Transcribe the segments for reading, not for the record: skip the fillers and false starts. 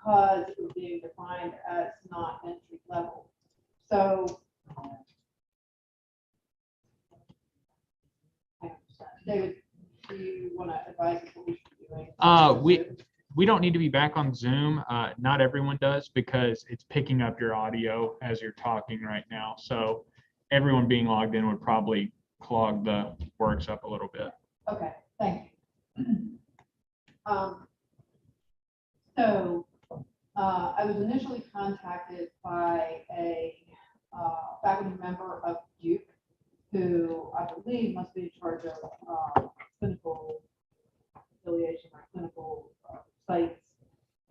because it was being defined as not entry level. So, David, do you want to advise us what we should be doing? We don't need to be back on Zoom. Not everyone does, because it's picking up your audio as you're talking right now. So everyone being logged in would probably clog the works up a little bit. Okay, thank you. So I was initially contacted by a faculty member of Duke, who I believe must be in charge of clinical affiliation or clinical sites.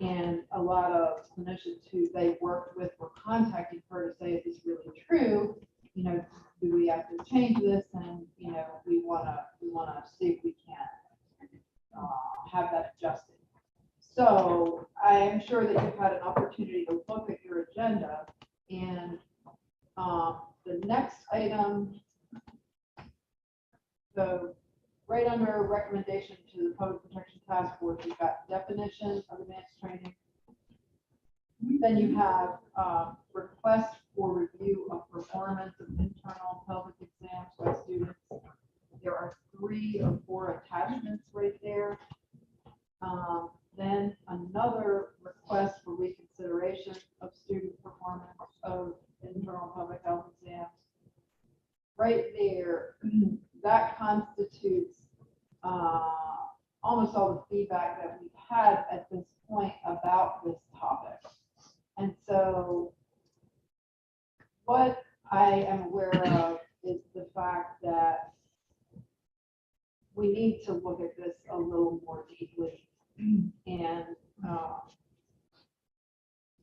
And a lot of clinicians who they worked with were contacting her to say, is this really true? You know, do we have to change this? And, you know, we wanna see if we can have that adjusted. So I am sure that you've had an opportunity to look at your agenda, and the next item, so right under recommendation to the Public Protection Task Force, you've got definition of advanced training. Then you have request for review of performance of internal public exams by students. There are 3 or 4 attachments right there. Then another request for reconsideration of student performance of internal public health exams. Right there, that constitutes almost all the feedback that we've had at this point about this topic. And so what I am aware of is the fact that we need to look at this a little more deeply. And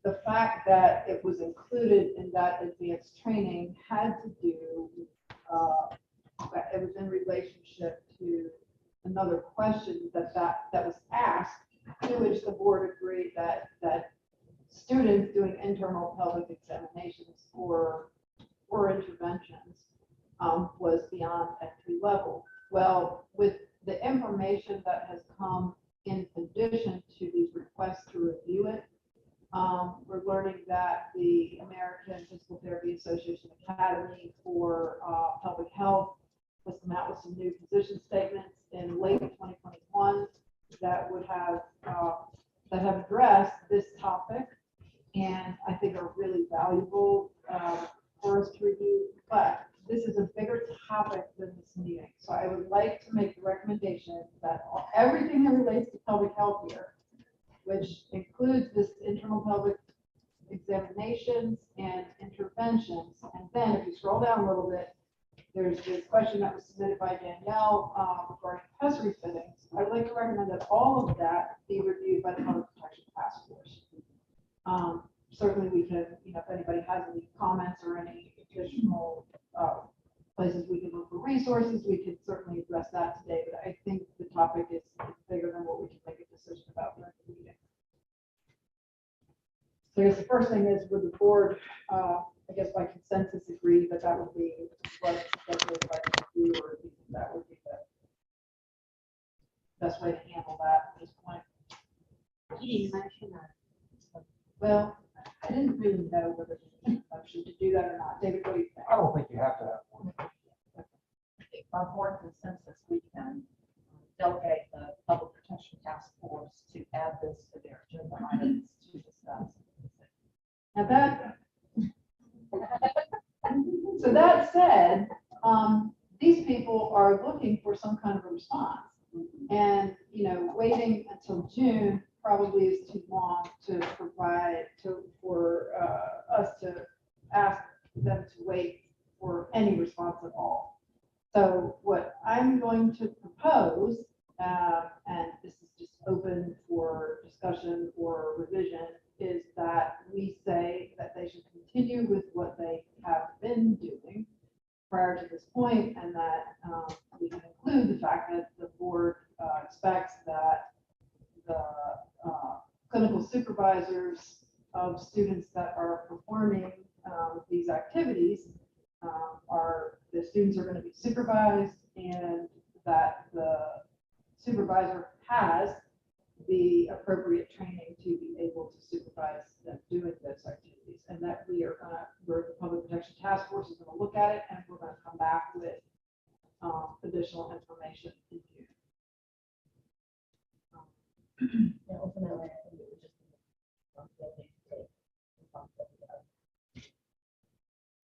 the fact that it was included in that advanced training had to do, it was in relationship to another question that was asked, to which the board agreed that students doing internal public examinations or interventions was beyond entry level. Well, with the information that has come in addition to these requests to review it, we're learning that the American Physical Therapy Association Academy for Public Health has come out with some new position statements in late 2021 that would have that have addressed this topic, and I think are really valuable for us to review. But this is a bigger topic than this meeting, so I would like to make the recommendation that everything that relates to public health here, which includes this internal public examinations and interventions, and then if you scroll down a little bit, there's this question that was submitted by Danielle regarding pessary fittings. I would like to recommend that all of that be reviewed by the Public Protection Task Force. Certainly we can, you know, if anybody has any comments or any additional places we can look for resources, we can certainly address that today, but I think the topic is bigger than what we can make a decision about during the meeting. So I guess the first thing is, would the board, I guess by consensus, agree that that would be what they'd like to do, or do you think that would be the best way to handle that at this point? You mentioned that. Well, I didn't really know whether to motion to do that or not. David, what do you think? I don't think you have to have one. By board consensus, we can delegate the Public Protection Task Force to add this to their agenda items to discuss. Now that, so that said, these people are looking for some kind of a response, and you know, waiting until June probably is too long to provide for us to ask them to wait for any response at all. So what I'm going to propose, and this is just open for discussion or revision, is that we say that they should continue with what they have been doing prior to this point, and that we can include the fact that the board expects that the clinical supervisors of students that are performing these activities the students are going to be supervised, and that the supervisor has the appropriate training to be able to supervise them doing those activities. And that we're the Public Protection Task Force is gonna look at it, and we're gonna come back with additional information in June. Yeah, ultimately, I think it would just be responsibility to take responsibility of.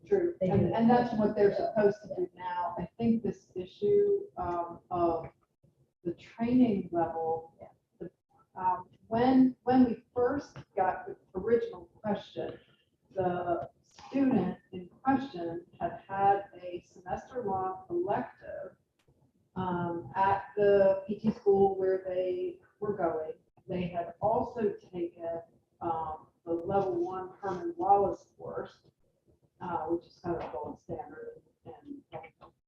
True, They and, do. and that's what they're supposed to do now. I think this issue of the training level, when we first got the original question, the student in question had a semester-long elective at the PT school where they were going. They had also taken the level 1 Herman Wallace course, which is kind of a gold standard.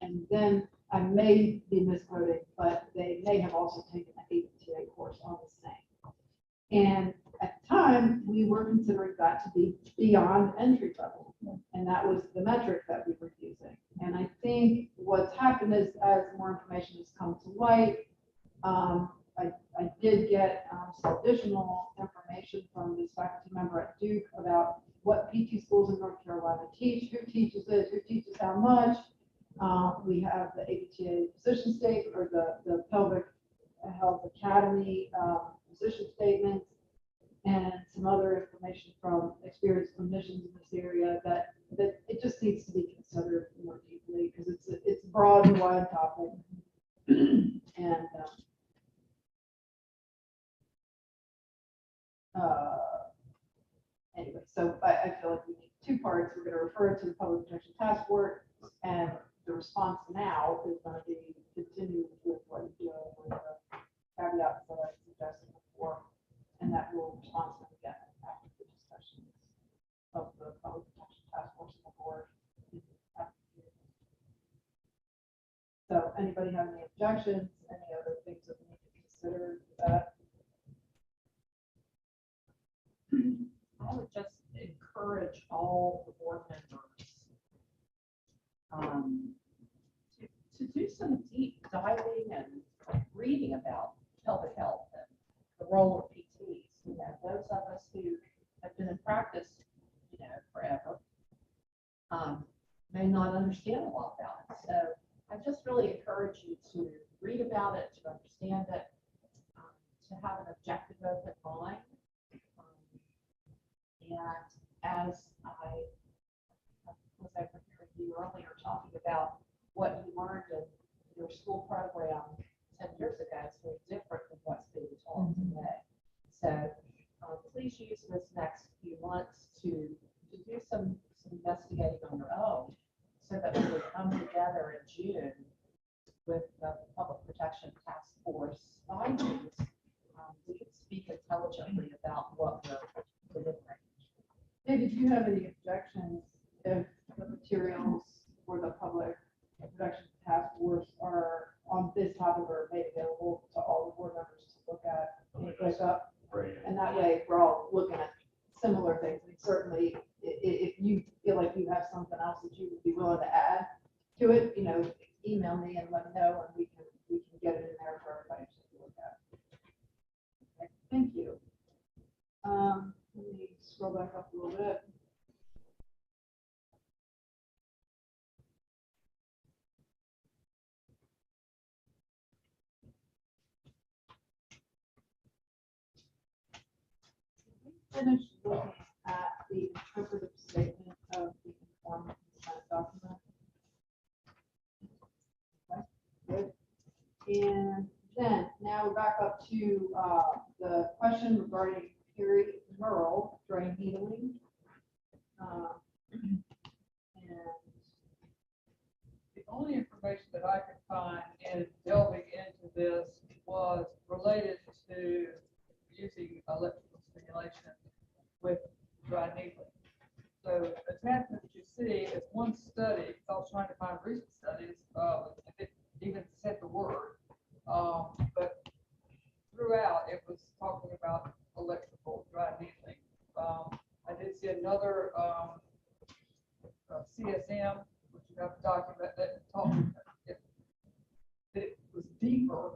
And then I may be misquoting, but they may have also taken the APTA course on the same. And at the time, we were considering that to be beyond entry level. And that was the metric that we were using. And I think what's happened is, as more information has come to light, I did get some additional information from this faculty member at Duke about what PT schools in North Carolina teach, who teaches it, who teaches how much. We have the APTA position statement, or the Pelvic Health Academy position statements, and some other information from experienced clinicians in this area that it just needs to be considered more deeply, because it's a broad and wide topic. And anyway, so I feel like we need 2 parts. We're going to refer it to the Public Protection Task Force, and the response now is going to be continue with what you're doing with the caveats that I suggested before, and that will respond to them again after the discussions of the Public Protection Task Force and the board. So anybody have any objections, any other things that we need to consider with that? I would just encourage all the board members to do some deep diving and reading about pelvic health and the role of PTs. You know, those of us who have been in practice, forever, may not understand a lot about it. So I just really encourage you to read about it, to understand it, to have an objective, open mind. And as I was over here with you earlier talking about what you learned in your school program 10 years ago, is very different than what's being taught today. So please use this next few months to do some investigating on your own, so that we would come together in June with the Public Protection Task Force findings. We could speak intelligently about what we're delivering. David, do you have any objections if the materials for the Public Protection Task Force are on this topic or made available to all the board members to look at and click up? And that way we're all looking at similar things. And certainly if you feel like you have something else that you would be willing to add to it, email me and let me know, and we can get it in there for everybody to look at. Okay, thank you. Let me scroll back up a little bit. Finish looking at the interpretive statement of the informed consent document. Okay, good. And then now we're back up to the question regarding perineural drain needling. And The only information that I could find in delving into this was related to using electrical stimulation with dry needling. So the attachment that you see is one study. I was trying to find recent studies. It even said the word, but throughout it was talking about electrical dry needling. I did see another CSM, which you have a document that talked. It was deeper,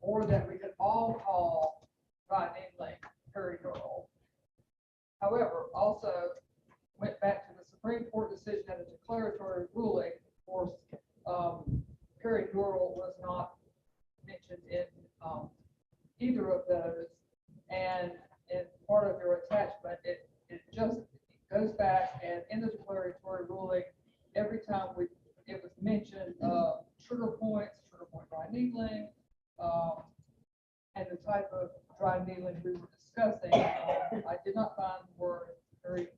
or that we could all call dry either of those. And in part of your attachment, it just goes back and in the declaratory ruling, every time it was mentioned, trigger point dry needling, and the type of dry needling we were discussing. I did not find the word very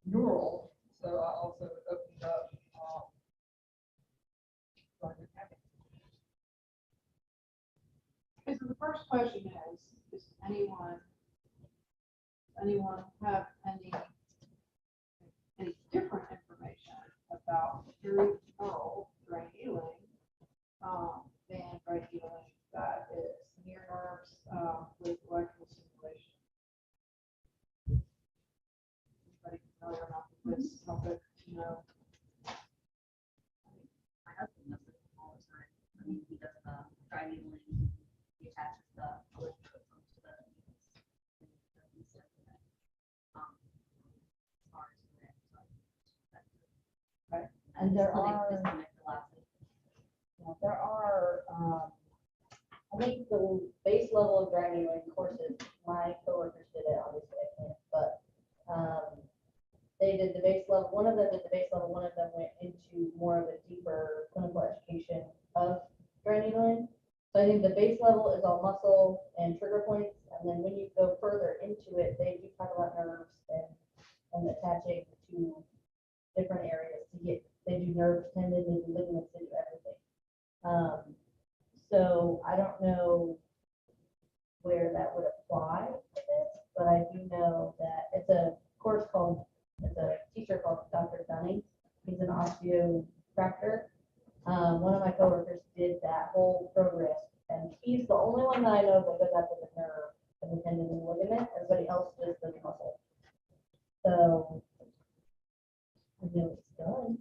neural, so I also opened up. Dry needling. Okay, so the first question is anyone have any different information about peritoneal dry needling than dry needling that is near nerves with electrical stimulation? Anybody familiar enough with this topic to know? My husband does it all the time. I mean, he does the dry needling, he attaches the electrodes onto the needles. And he does it. As far as the neck, so that's it. Right. And there disconnect the glasses. There are, I think the base level of dry needling courses, my coworkers did it, obviously I can't, but they did the base level, one of them did the base level, one of them went into more of a deeper clinical education of dry needling. So I think the base level is all muscle and trigger points, and then when you go further into it, they do talk about nerves and attaching to different areas to get, they do nerve tendon, they do ligaments, they do everything. So I don't know where that would apply to this, but I do know that it's a course called, it's a teacher called Dr. Dunning. He's an osteopractor. One of my coworkers did that whole program, and he's the only one that I know that goes after the nerve and the tendon and ligament. Everybody else just does muscle. So I know it's done.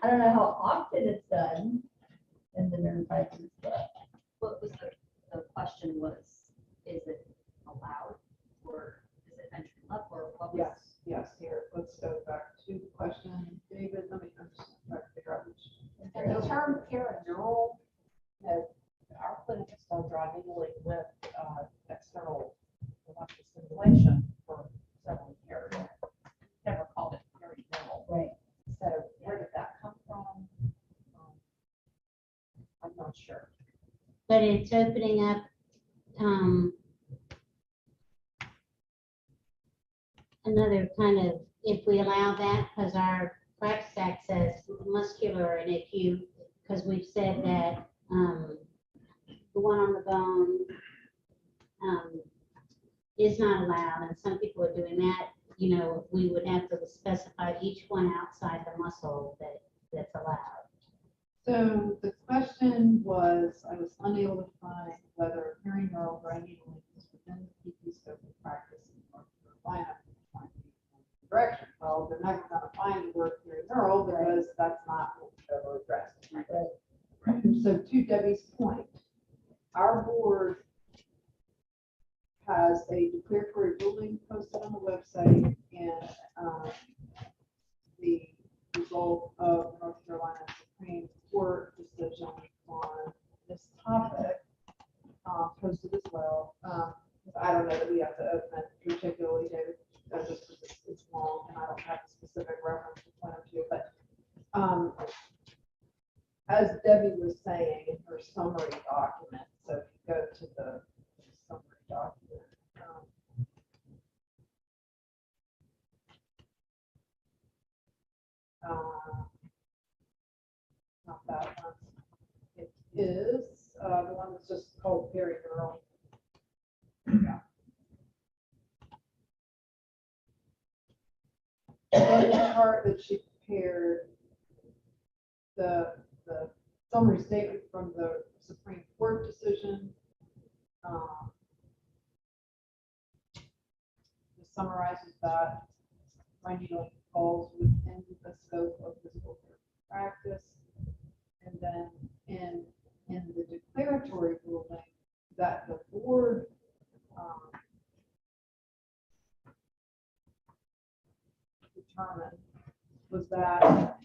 I don't know how often it's done in the nerve fibers, but What was the question was, is it allowed or is it entry level or what was? Yes, here, let's go back to the question. David, let me, I'm just trying to figure out which. And the term paraneural, our clinic has done dry needling with external electrical stimulation for several years. Never called it paraneural. right. So where did that come from? I'm not sure. But it's opening up, another kind of, if we allow that, because our practice act says muscular and acute, because we've said that, the one on the bone, is not allowed, and some people are doing that, you know, we would have to specify each one outside the muscle that's allowed. So the question was, I was unable to find whether hearing neural dry needling is within the PT scope of practice in North Carolina. Direction. Well, they're not going to find the word hearing neural because that's not what we've ever addressed. Right. So to Debbie's point, our board has a declaratory ruling posted on the website, and the result of the North Carolina Supreme Court decision on this topic posted as well. I don't know that we have to open it particularly, David, just because it's long and I don't have a specific reference to point to, but as Debbie was saying in her summary document, so if you go to the summary document, not that one. It is the one that's just called perioneural. Yeah. And the chart that she prepared, the summary statement from the Supreme Court decision, it summarizes that dry needling falls within the scope of physical therapy practice. And then in the declaratory ruling that the board determined was that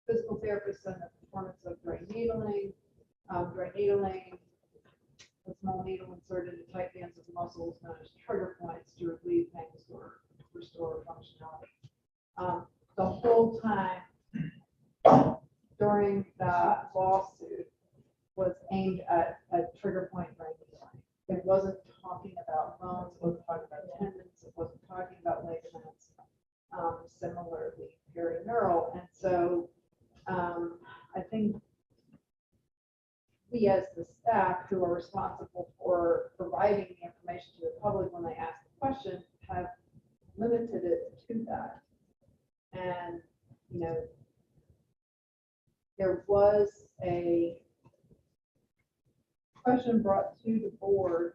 physical therapists and the performance of dry needling dry needling, a small needle inserted in tight bands of muscles known as trigger points to relieve pain or restore functionality. The whole time during that lawsuit was aimed at a trigger point dry needling. It wasn't talking about bones, it wasn't talking about tendons, it wasn't talking about ligaments, similarly perineural. And so I think we as the staff who are responsible for providing the information to the public when they ask the question have limited it to that. And, you know, there was a question brought to the board.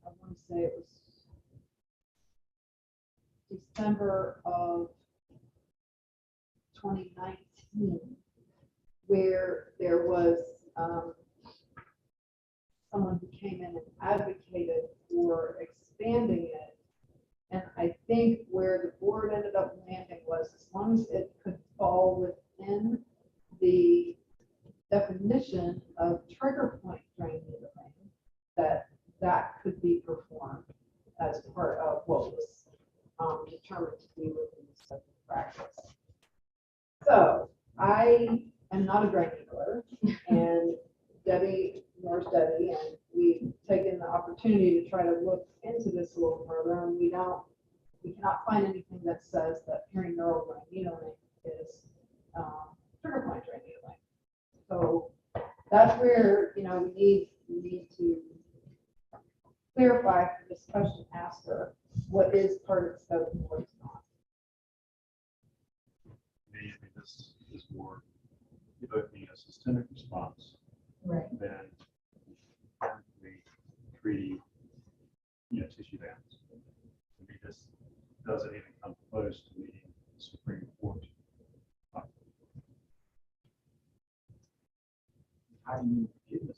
I want to say it was December of 2019, where there was someone who came in and advocated for expanding it. And I think where the board ended up landing was as long as it could fall within the definition of trigger point drain needling, that could be performed as part of what was determined to be within the scope of practice. So I am not a drain needler, and Debbie, nor is Debbie, and we've taken the opportunity to try to look into this a little further, and we cannot find anything that says that perineural drain needling is trigger point drain needling. So that's where, you know, we need to clarify for this question asker what is part of the scope and what is not. Me, I mean, this is more evoking a systemic response Right. than treating, you know, tissue downs. I mean, this doesn't even come close to meeting the Supreme Court. How do you get this?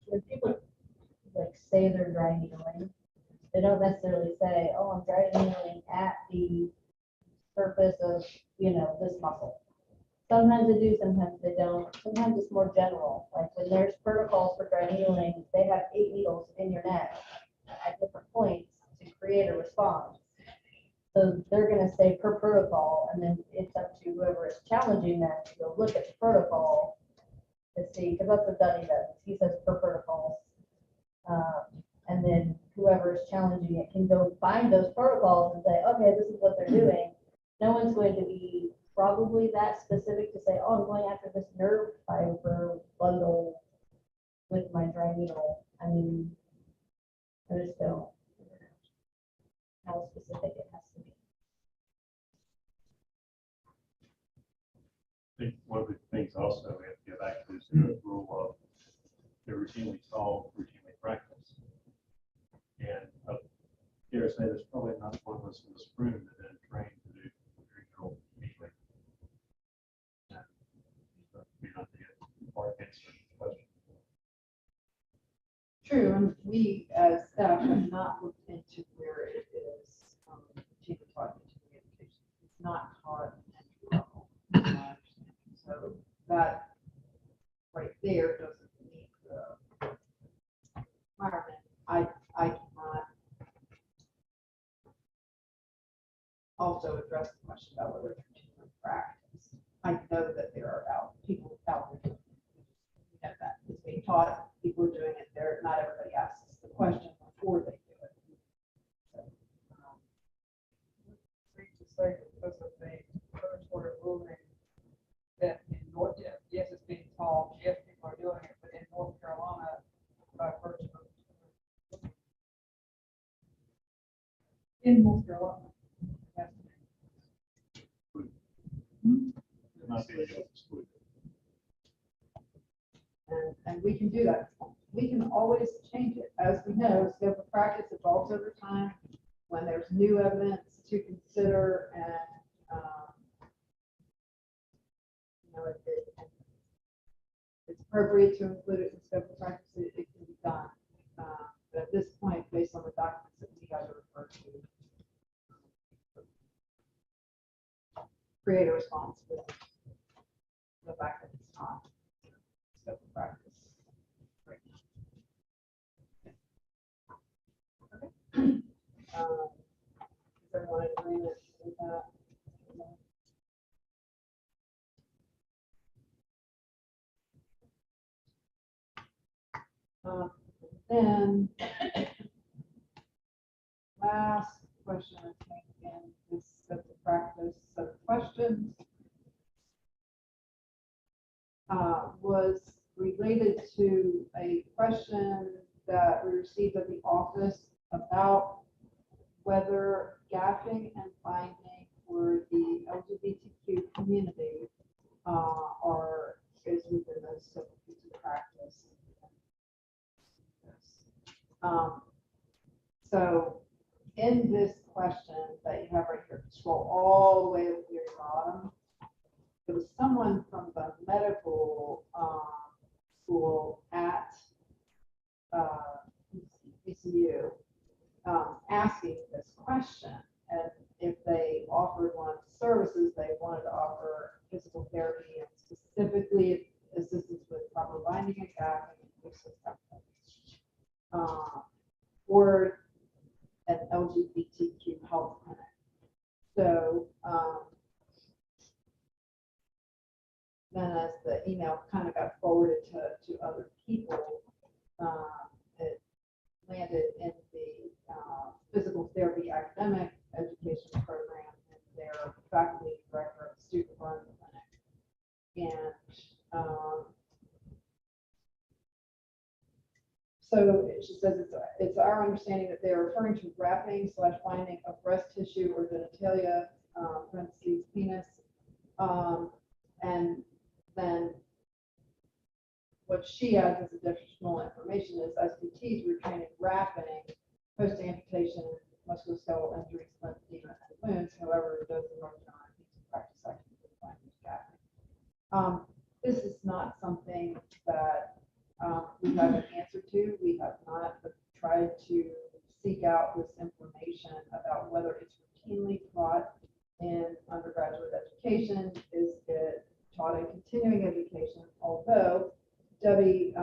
When people like say they're dry needling, they don't necessarily say, oh, I'm dry needling at the surface of, you know, this muscle. Sometimes they do, sometimes they don't. Sometimes it's more general. Like when there's protocols for dry needling, they have 8 needles in your neck at different points to create a response. So they're going to say per protocol, and then it's up to whoever is challenging that to go look at the protocol to see, because that's what Dunny does. He says per protocols. And then whoever is challenging it can go find those protocols and say, okay, this is what they're doing. No one's going to be probably that specific to say, oh, I'm going after this nerve fiber bundle with my dry needle. I mean, I just don't know how specific it has to be. I think one of the things also we have to get back to is the rule of they're routinely taught, routinely practiced. And I dare say there's probably not one of us in this room that been trained to do perineural needling. May not be a hard answer to the question. True, and we as staff have not looked into where it is teacher taught continuing education. It's not taught at entry level, in my understanding. So that right there doesn't meet the requirement. I cannot also address the question about whether it's continuing practice. I know that there are people out there. You know that it's being taught. People are doing it there. Not everybody asks the question before they do it. So, Safe to say that because of the first order ruling that in North, yes, it's being taught, yes, people are doing it, but in North Carolina, by virtue of in North Carolina. it has to be. Not being able to exclude it. and we can do that. We can always change it. As we know, scope of practice evolves over time. When there's new evidence to consider and appropriate to include it in scope of practice, it can be done. But at this point, based on the documents that you guys are referring to, create a response with the fact that it's not scope of practice. Right. Okay. Is everyone in agreement with that? Then, last question, I think, in this set of practice set of questions was related to a question that we received at the office about whether gaffing and finding for the LGBTQ community is within the scope of future practice. So in this question that you have right here, scroll all the way to the very bottom, there was someone from the medical school at ECU asking this question, and if they offered one of the services, they wanted to offer physical therapy and specifically assistance with proper binding and gaffing, or an LGBTQ health clinic. So then as the email kind of got forwarded to other people, it landed in the physical therapy academic education program and their faculty director of the student run clinic. And so she says it's our understanding that they are referring to wrapping / binding of breast tissue or genitalia, parentheses, penis. And then what she adds as additional information is SPTs retraining wrapping, post-amputation, musculoskeletal injuries, lymphedema, and wounds. However, those are not practice actions. This is not something that we have an answer to. We have not tried to seek out this information about whether it's routinely taught in undergraduate education. Is it taught in continuing education? Although Debbie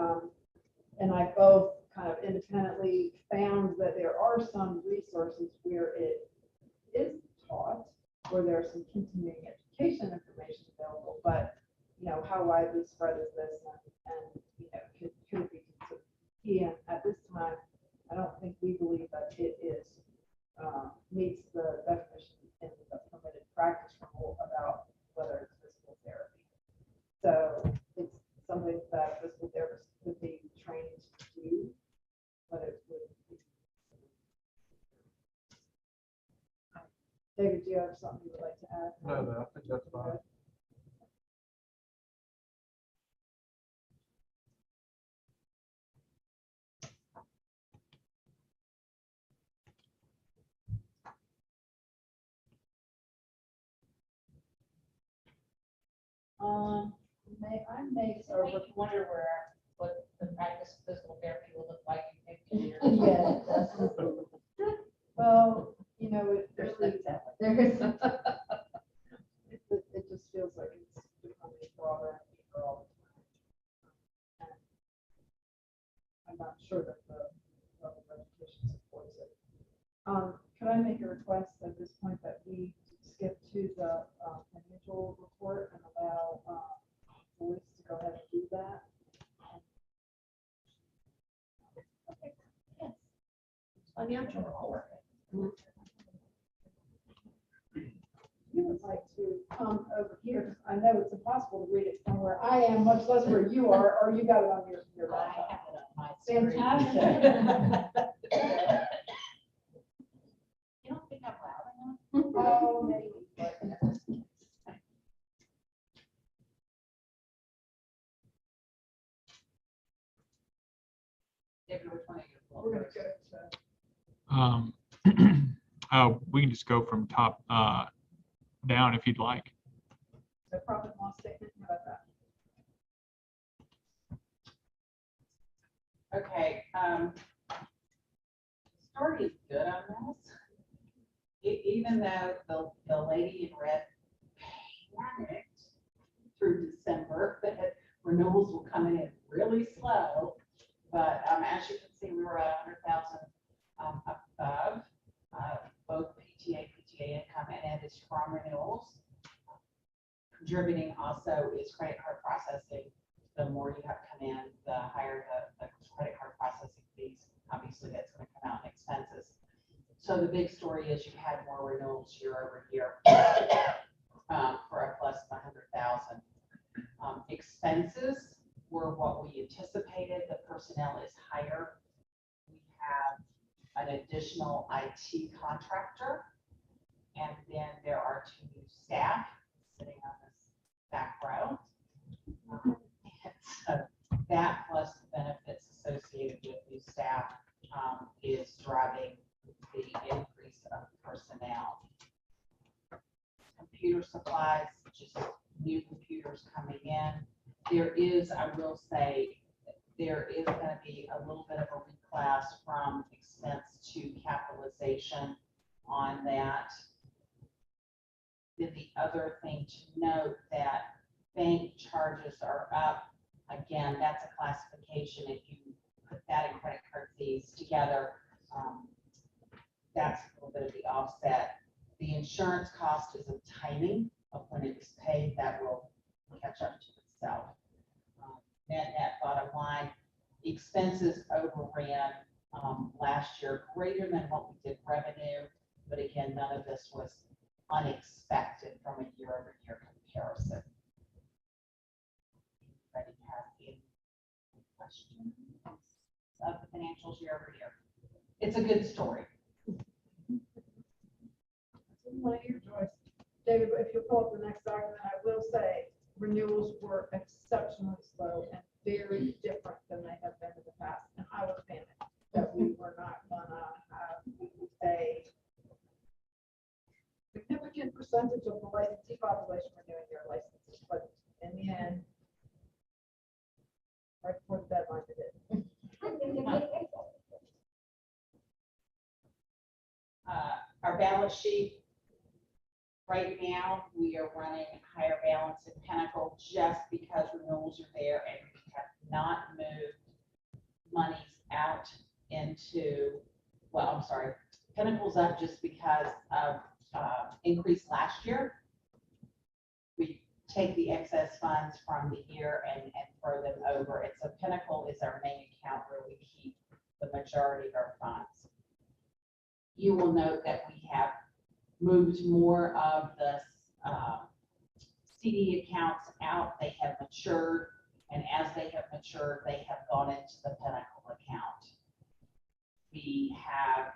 and I both kind of independently found that there are some resources where it is taught, where there's some continuing education information available, but how widely spread is this, and could it be considered key? And at this time, I don't think we believe that it is meets the definition in the permitted practice rule about whether it's physical therapy. So it's something that physical therapists could be trained to do, but it would be. David, do you have something you would like to add? No, I think that's fine. I may So make you wonder what the practice of physical therapy will look like in 50 years. Yes. Well, There's really, things out it just feels like it's becoming broader and deeper all the time. And I'm not sure that the level of education supports it. Could I make a request at this point that we skip to the financial report and allow Boyce to go ahead and do that? Okay. Yes. Financial report. You would like to come over here, I know it's impossible to read it from where I am, much less where you are, or you got it on your I laptop. have it on my screen. Fantastic. You don't think I'm loud enough? Oh, maybe, but. David, which one are you? We're gonna go to, We can just go from top down if you'd like. the profit and loss statement, how about that? Okay, story is good on this. Even though the lady in red panicked through December, that renewals were coming in really slow. But, as you can see, we were at 100,000, above, both PTA income and it is from renewals. Contributing also is credit card processing. The more you have come in, the higher the credit card processing fees. Obviously, that's going to come out in expenses. So the big story is you had more renewals year over year, for a plus of 100,000. Expenses were what we anticipated. The personnel is higher. We have an additional IT contractor, and then there are 2 new staff sitting on this back row. And so that plus the benefits associated with new staff is driving the increase of personnel. Computer supplies, just new computers coming in. There is, I will say, there is going to be a little bit of a reclass from expense to capitalization on that. Then the other thing to note that bank charges are up. Again, that's a classification. If you put that and credit card fees together, that's a little bit of the offset. The insurance cost is a timing of when it was paid that will catch up to itself. Net bottom line, expenses overran last year greater than what we did revenue, but again, none of this was unexpected from a year-over-year comparison. Anybody have any questions of the financials year over year? It's a good story. Joyce. David, if you'll pull up the next document, I will say renewals were exceptionally slow and very different than they have been in the past. And I was panicked that we were not gonna have a significant percentage of the licensee population renewing their licenses, but in the end, right before the deadline, it did. Our balance sheet, right now, we are running higher balance in Pinnacle just because renewals are there and we have not moved monies out into, well, I'm sorry, Pinnacle's up just because of increase last year. We take the excess funds from the year and throw them over. And so Pinnacle is our main account where we keep the majority of our funds. You will note that we have moved more of the CD accounts out. They have matured, and as they have matured, they have gone into the Pinnacle account. We have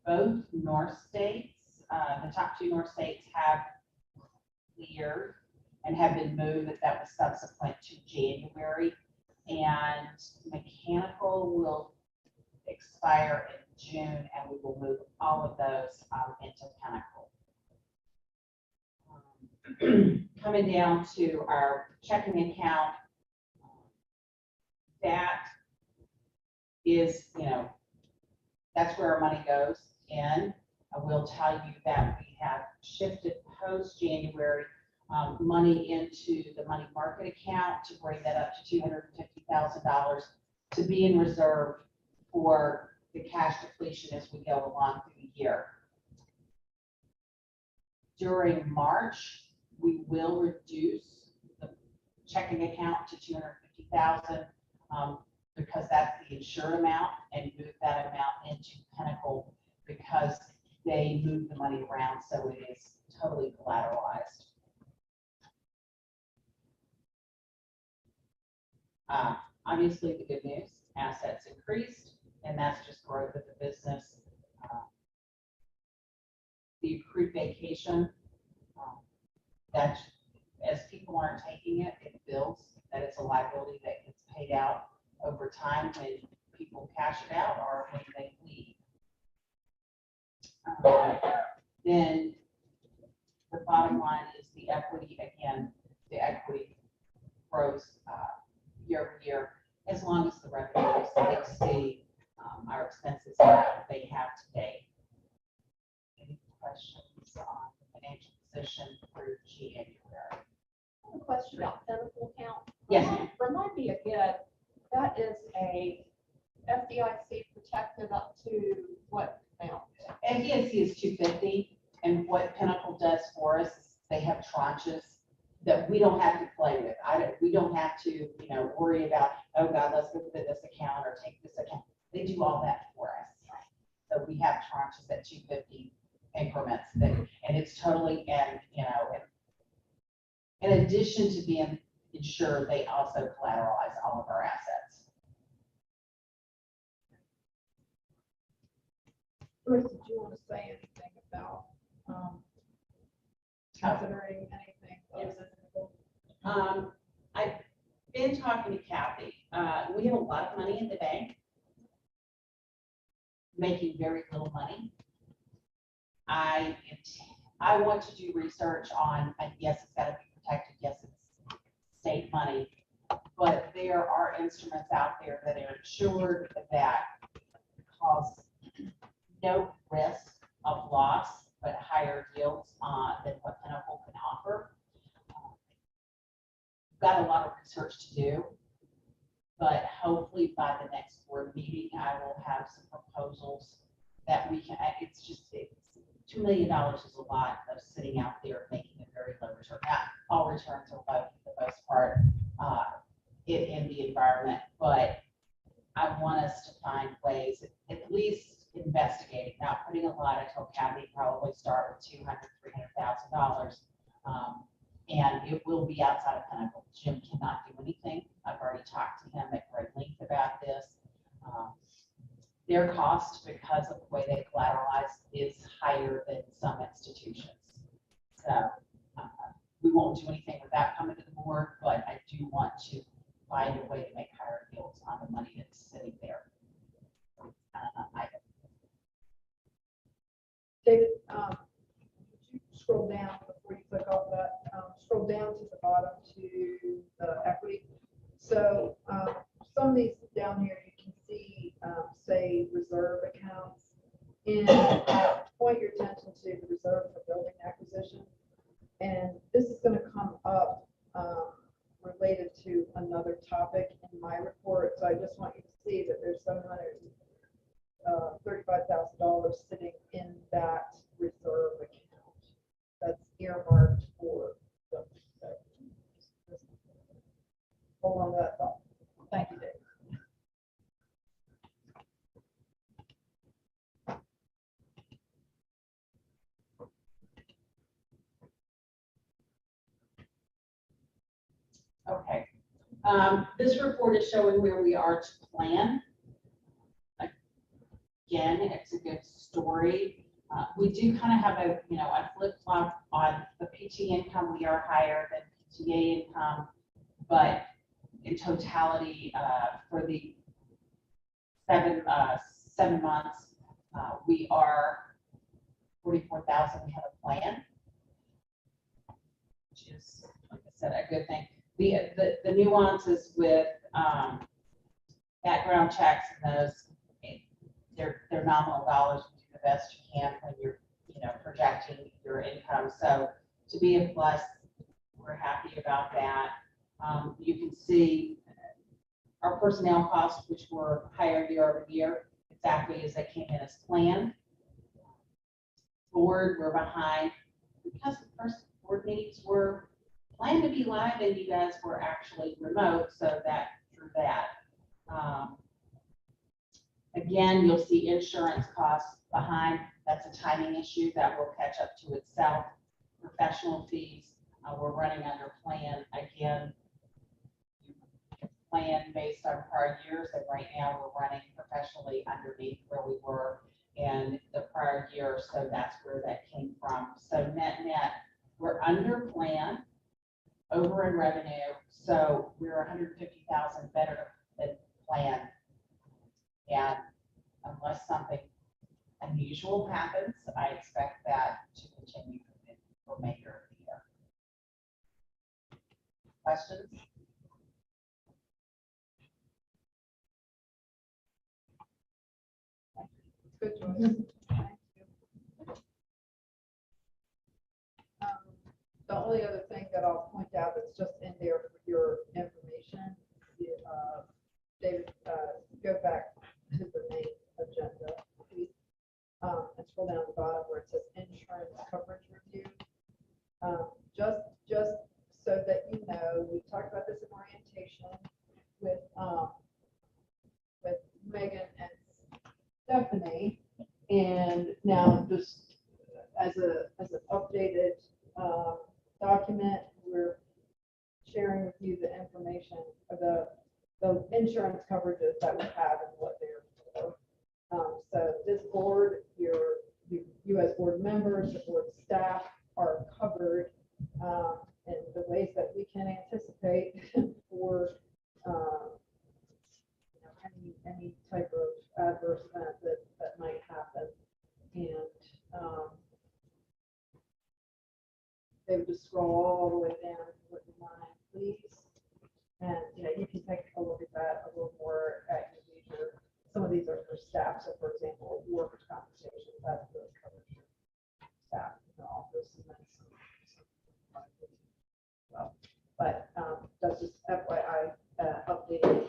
both North States, the top 2 North States have cleared and have been moved, that was subsequent to January, and Mechanical will expire in June, and we will move all of those into Pinnacle. Coming down to our checking account, that is, that's where our money goes in. I will tell you that we have shifted post-January money into the money market account to bring that up to $250,000 to be in reserve for the cash depletion as we go along through the year. During March, we will reduce the checking account to $250,000 because that's the insured amount, and move that amount into Pinnacle because they move the money around, so it is totally collateralized. Obviously, the good news, assets increased, and that's just growth of the business. The accrued vacation, that as people aren't taking it, it builds, that it's a liability that gets paid out over time when people cash it out or when they leave. Then the bottom line is the equity. Again, the equity grows year over year as long as the revenue exceeds about Pinnacle account? Yes, ma'am. Remind me again, that is a FDIC protected up to what amount? FDIC is 250, and what Pinnacle does for us, is they have tranches that we don't have to play with. We don't have to, worry about, oh God, let's go to this account or take this account. They do all that for us. So we have tranches at 250 increments and it's totally, in addition to being insured, they also collateralize all of our assets. Bruce, did you want to say anything about, considering anything? Yes. I've been talking to Kathy. We have a lot of money in the bank, making very little money. I want to do research on, yes, it's got to be protected. Yes, it's state money, but there are instruments out there that are insured that cause no risk of loss, but higher yields than what Pinnacle can offer. Got a lot of research to do, but hopefully by the next board meeting, I will have some proposals that we can, it's $2 million is a lot of sitting out there making a very low return. Not all returns are low for the most part in the environment, but I want us to find ways, at least investigating, not putting a lot. I told Kathy probably start with $200,000, $300,000. And it will be outside of Pinnacle. Jim cannot do anything. I've already talked to him at great length about this. Their cost, because of the way they collateralize, is higher than some institutions. So we won't do anything without coming to the board, but I do want to find a way to make higher yields on the money that's sitting there. David, would you scroll down before you click off that? Scroll down to the bottom to the equity. So some of these down here, you can see, say, reserve accounts. And point your attention to the reserve for building acquisition. And this is going to come up related to another topic in my report. So I just want you to see that there's $735,000 sitting in that reserve account that's earmarked for the. Hold on to that thought. Thank you, Dave. Okay. This report is showing where we are to plan. Again, it's a good story. We do kind of have a flip-flop on the PT income. We are higher than PTA income, but in totality, for the 7 months, we are 44,000. We have a plan, which is, like I said, a good thing. The nuances with background checks and those, they're nominal dollars. You do the best you can when you're projecting your income. So to be a plus, we're happy about that. You can see our personnel costs, which were higher year over year, exactly as they came in as planned. Board, we're behind because the first board meetings were planned to be live and you guys were actually remote, so that through that. Again, you'll see insurance costs behind. That's a timing issue that will catch up to itself. Professional fees, we're running under plan. Again, plan based on prior years, and right now we're running professionally underneath where we were in the prior year, so that's where that came from. So net, we're under plan, over in revenue, so we're 150,000 better than planned. And unless something unusual happens, I expect that to continue for the remainder of the year. Questions? Good choice. Thank you. The only other thing that I'll point out that's just in there for your information, David, go back to the main agenda, please. And scroll down to the bottom where it says insurance coverage review. Just so that you know, we talked about this in orientation with Megan and Stephanie. And now just as an updated document, we're sharing with you the information of the insurance coverages that we have and what they're for. So this board, you as board members, the board staff are covered in the ways that we can anticipate for any type of adverse event that might happen. And they would just scroll all the way down, if you wouldn't mind, please. And, you can take a look at that a little more at your leisure. Some of these are for staff. So for example, workers' compensation, that's the coverage for staff in the office. And then well, but that's just FYI updated.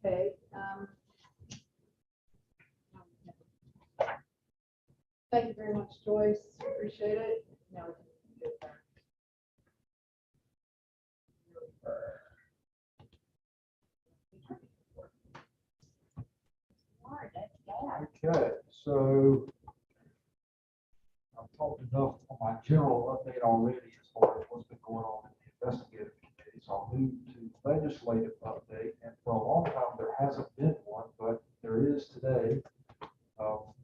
Okay. Thank you very much, Joyce. Appreciate it. Now we can get back. Okay, so I've talked enough on my general update already as far as what's been going on in the investigative committee. So I'll move to legislative update. And for a long time, there hasn't been one, but there is today.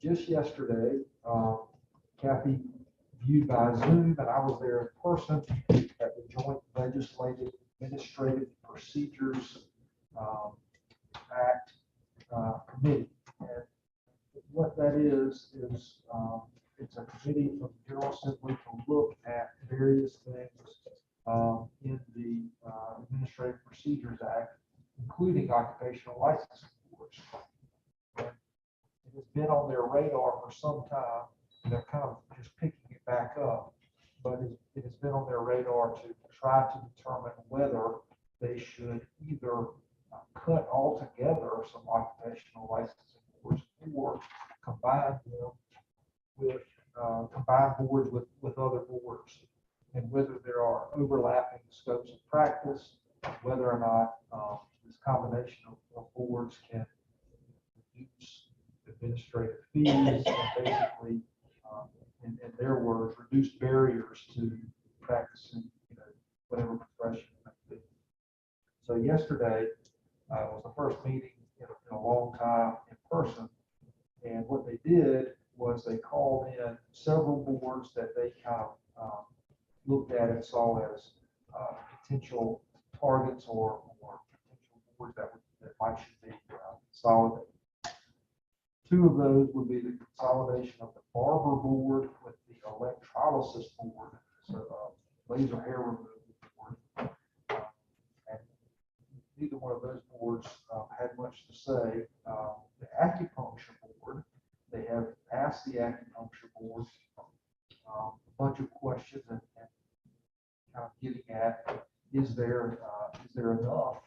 Just yesterday, Kathy viewed by Zoom, and I was there in person at the Joint Legislative Administrative Procedures Act Committee. And what that is it's a committee from the General Assembly to look at various things in the Administrative Procedures Act, including occupational licensing boards. And it has been on their radar for some time. They're kind of just picking it back up, but it has been on their radar to try to determine whether they should either cut altogether some occupational licensing boards or combine them with combine boards with other boards, and whether there are overlapping scopes of practice, whether or not this combination of boards can reduce administrative fees and basically, in their words, reduce barriers to practicing, whatever profession it might be. So yesterday was the first meeting in a long time in person, and what they did was they called in several boards that they kind of looked at and saw as potential targets or potential boards that might should be consolidated. Two of those would be the consolidation of the barber board with the electrolysis board, so laser hair removal board. And neither one of those boards had much to say. The acupuncture board, they have asked the acupuncture board a bunch of questions and kind of getting at, is there enough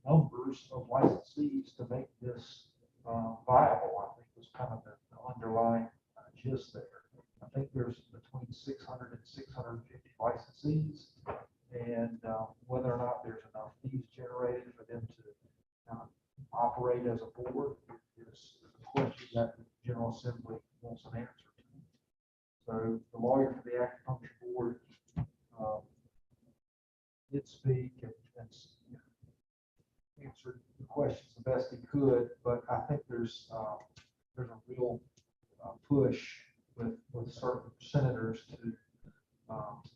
numbers of licensees to make this viable? I think was kind of the underlying gist there. I think there's between 600 and 650 licensees, and whether or not there's enough fees generated for them to operate as a board is a question that the General Assembly wants an answer to. So the lawyer for the acupuncture board did speak and answered the questions the best he could, but I think there's a real push with certain senators to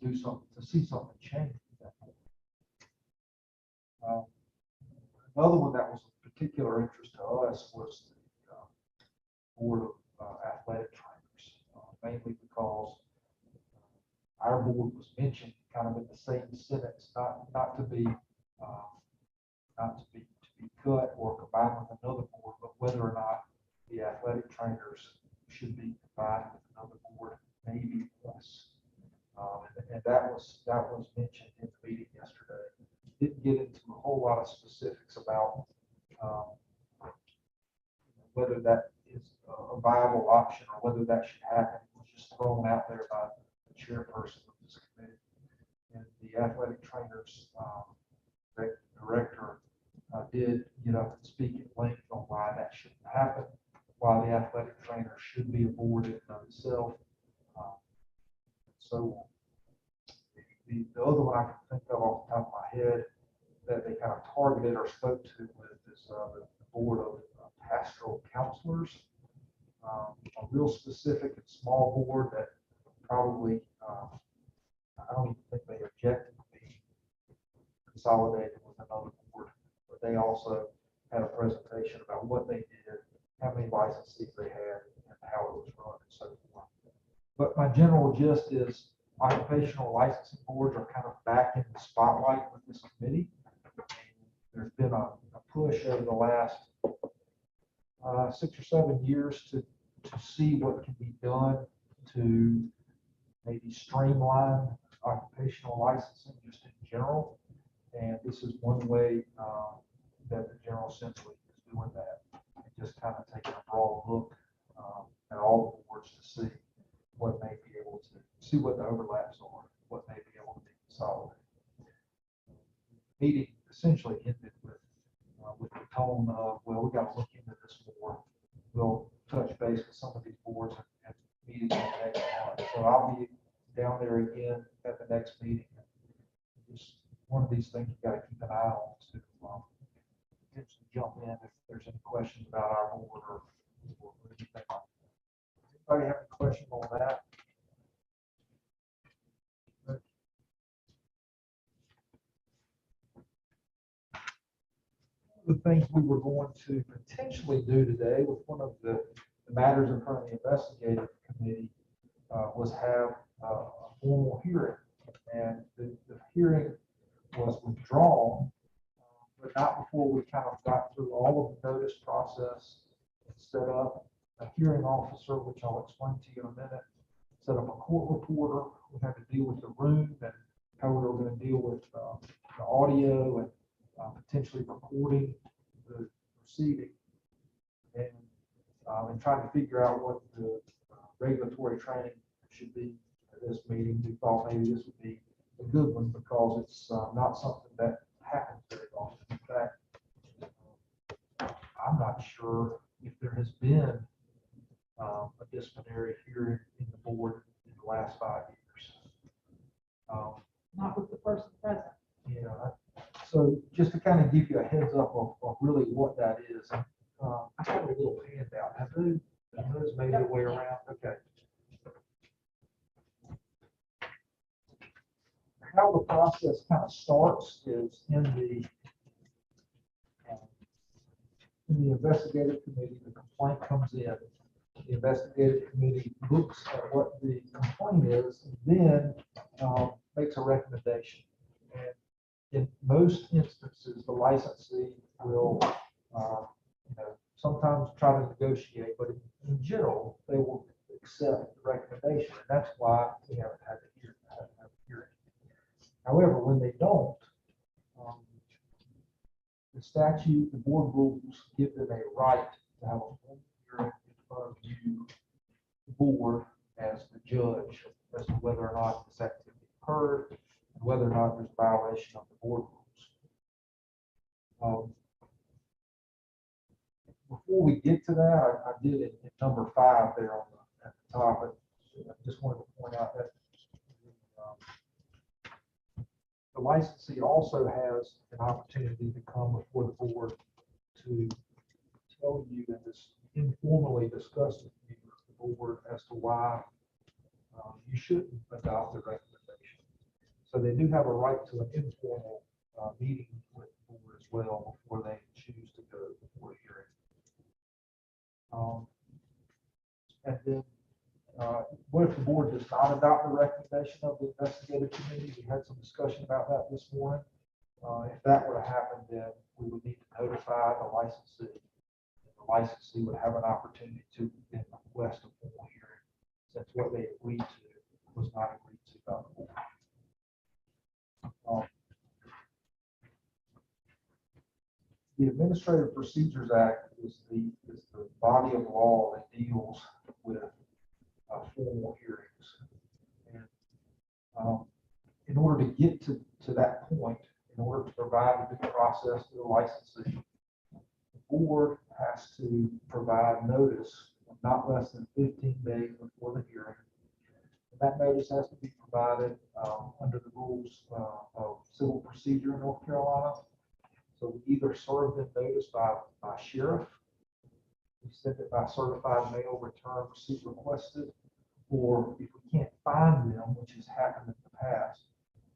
do something, to see something change with that board. Another one that was of particular interest to us was the board of athletic trainers, mainly because our board was mentioned kind of in the same sentence, not to be cut or combined with another board, but whether or not the athletic trainers should be combined with another board, maybe less. And that was mentioned in the meeting yesterday. Didn't get into a whole lot of specifics about whether that is a viable option or whether that should happen. It was just thrown out there by the chairperson of this committee. And the athletic trainers director did get up and speak at length on why that shouldn't happen, why the athletic trainer should be a board in and of itself. So the other one I can think of off the top of my head that they kind of targeted or spoke to with is the board of pastoral counselors, a real specific and small board that probably, I don't even think they objected to being consolidated with another board, but they also had a presentation about what they did, how many licensees they had, and how it was run and so forth. But my general gist is occupational licensing boards are kind of back in the spotlight with this committee. There's been a push over the last 6 or 7 years to see what can be done to maybe streamline occupational licensing just in general. And this is one way that the General Assembly is doing that. And just kind of taking a broad look at all the boards to see what may be able to see what the overlaps are, what may be able to be consolidated. Meeting essentially ended with the tone of, well, we got to look into this more. We'll touch base with some of these boards and meetings in the next month. So I'll be down there again at the next meeting. Just one of these things you got to keep an eye on to potentially jump in if there's any questions about our board or anything. Anybody have any questions on that? The things we were going to potentially do today with one of the matters in front of the investigative committee was have a formal hearing. And the hearing was withdrawn, but not before we kind of got through all of the notice process and set up a hearing officer, which I'll explain to you in a minute, set up a court reporter. We had to deal with the room and how we were going to deal with the audio and potentially recording the proceeding, and trying to figure out what the regulatory training should be at this meeting. We thought maybe this would be a good one because it's not something that happens very often. In fact, I'm not sure if there has been a disciplinary hearing in the board in the last 5 years. Not with the person present. Yeah. So just to kind of give you a heads up of really what that is, I have a little handout. Have those made their way around? Okay. How the process kind of starts is in the investigative committee, the complaint comes in. The investigative committee looks at what the complaint is and then makes a recommendation. And in most instances, the licensee will, sometimes try to negotiate, but in general, they will accept the recommendation. And that's why we haven't had a hearing. However, when they don't, the statute, the board rules give them a right to have a full hearing in front of you, the board, as the judge, as to whether or not this activity occurred and whether or not there's a violation of the board rules. Before we get to that, I did it in number 5 there on at the top. I just wanted to point out that the licensee also has an opportunity to come before the board to tell you and just informally discuss with you, the board, as to why you shouldn't adopt the recommendation. So they do have a right to an informal meeting with the board as well before they choose to go before a hearing. And then what if the board does not adopt the recommendation of the investigative committee? We had some discussion about that this morning. If that were to happen, then we would need to notify the licensee. the licensee would have an opportunity to then request a formal hearing, since what they agreed to was not agreed to by the board. The Administrative Procedures Act is the body of law that deals with formal hearings. And in order to get to that point, in order to provide a due process to the licensee, the board has to provide notice of not less than 15 days before the hearing. And that notice has to be provided under the rules of civil procedure in North Carolina. So we either serve them notice by sheriff, we send it by certified mail, return receipt requested, or if we can't find them, which has happened in the past,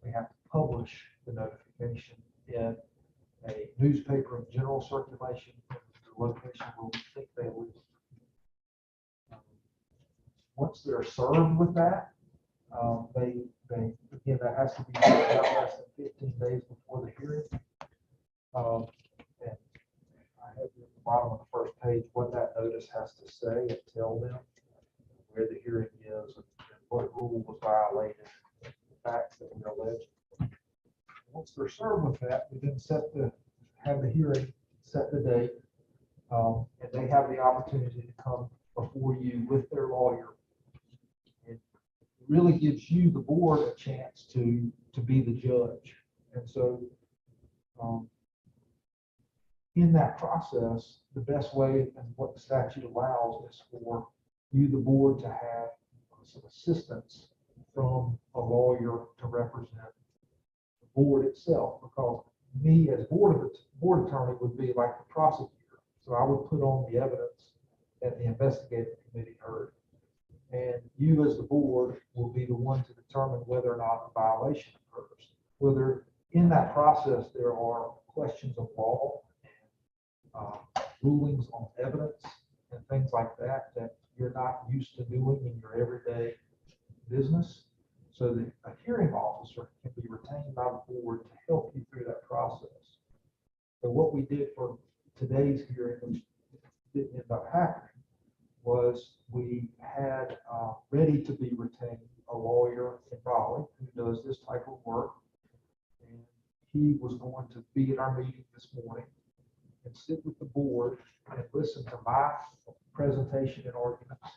we have to publish the notification in a newspaper of general circulation in the location where we think they live. Once they're served with that, again, that has to be not less than 15 days before the hearing. And I have at the bottom of the first page what that notice has to say and tell them where the hearing is and what rule was violated, the facts that were alleged. Once they're served with that, we then have the hearing, set the date, and they have the opportunity to come before you with their lawyer. It really gives you, the board, a chance to be the judge. And so in that process, the best way and what the statute allows is for you, the board, to have some assistance from a lawyer to represent the board itself, because me as board attorney would be like the prosecutor. So I would put on the evidence that the investigative committee heard. And you as the board will be the one to determine whether or not a violation occurs. Whether in that process there are questions of law, rulings on evidence and things like that you're not used to doing in your everyday business. So that a hearing officer can be retained by the board to help you through that process. So what we did for today's hearing, which didn't end up happening, was we had ready to be retained a lawyer in Raleigh who does this type of work. And he was going to be at our meeting this morning and sit with the board and listen to my presentation and arguments,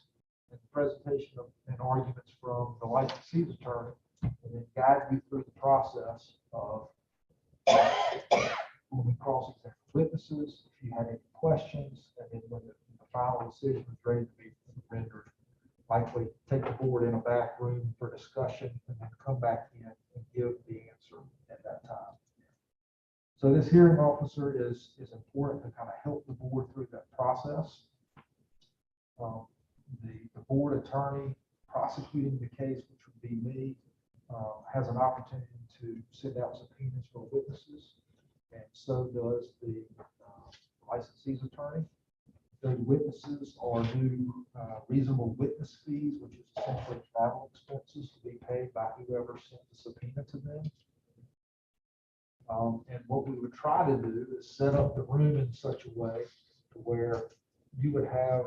and the presentation and arguments from the licensee's attorney, and then guide you through the process of when we cross-examine witnesses, if you had any questions, and then when the final decision was ready to be rendered, likely take the board in a back room for discussion and then come back in and give the answer at that time. So this hearing officer is important to kind of help the board through that process. The board attorney prosecuting the case, which would be me, has an opportunity to send out subpoenas for witnesses, and so does the licensee's attorney. Those witnesses are due reasonable witness fees, which is essentially travel expenses to be paid by whoever sent the subpoena to them. And what we would try to do is set up the room in such a way to where you would have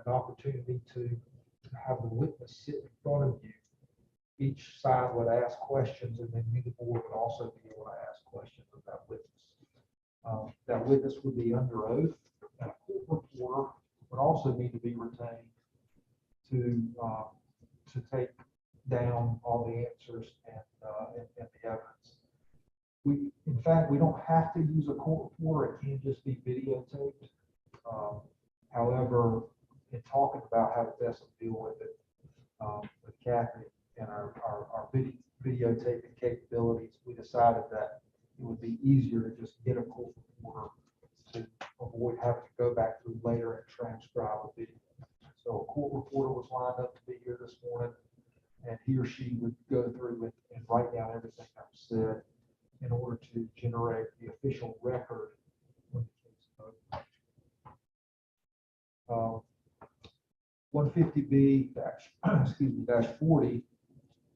an opportunity to have the witness sit in front of you. Each side would ask questions, and then you, the board, would also be able to ask questions of that witness. That witness would be under oath, and a court reporter would also need to be retained to take down all the answers and the evidence. In fact, we don't have to use a court reporter. It can just be videotaped. However, in talking about how to best deal with it with Kathy and our videotaping capabilities, we decided that it would be easier to just get a court reporter to avoid having to go back through later and transcribe a video. So a court reporter was lined up to be here this morning, and he or she would go through and write down everything that was said in order to generate the official record when the case is over. 150B -40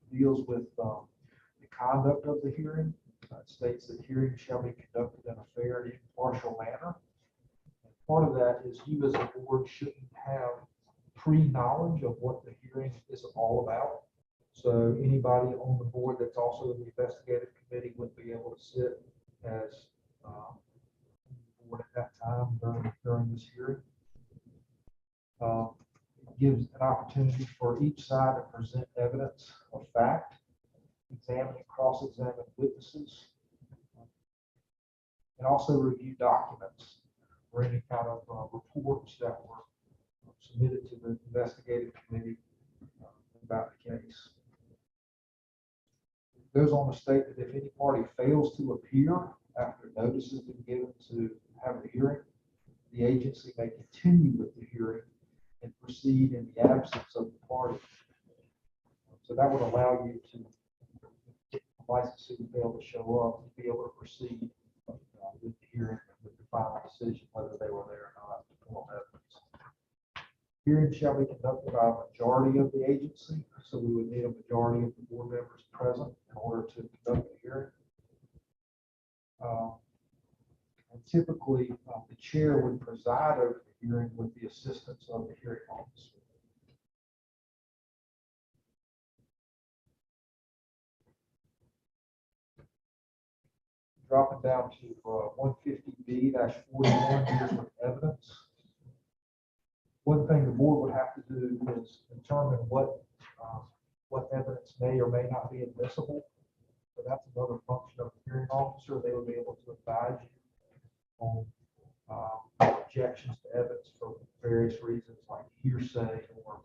deals with the conduct of the hearing. It states that hearings shall be conducted in a fair and impartial manner. part of that is you as a board shouldn't have pre-knowledge of what the hearing is all about. So anybody on the board that's also in the investigative committee would be able to sit as board at that time during this hearing. It gives an opportunity for each side to present evidence of fact, examine and cross-examine witnesses, and also review documents or any kind of reports that were submitted to the investigative committee about the case. It goes on to state that if any party fails to appear after notice has been given to have a hearing, the agency may continue with the hearing and proceed in the absence of the party. So that would allow you to, if the licensee failed to show up, to be able to proceed with the hearing, with the final decision, whether they were there or not. Hearing shall be conducted by a majority of the agency, so we would need a majority of the board members present in order to conduct the hearing. And typically, the chair would preside over the hearing with the assistance of the hearing officer. Dropping down to 150B-41, here's with evidence. One thing the board would have to do is determine what evidence may or may not be admissible. So that's another function of the hearing officer. They would be able to advise you on objections to evidence for various reasons like hearsay or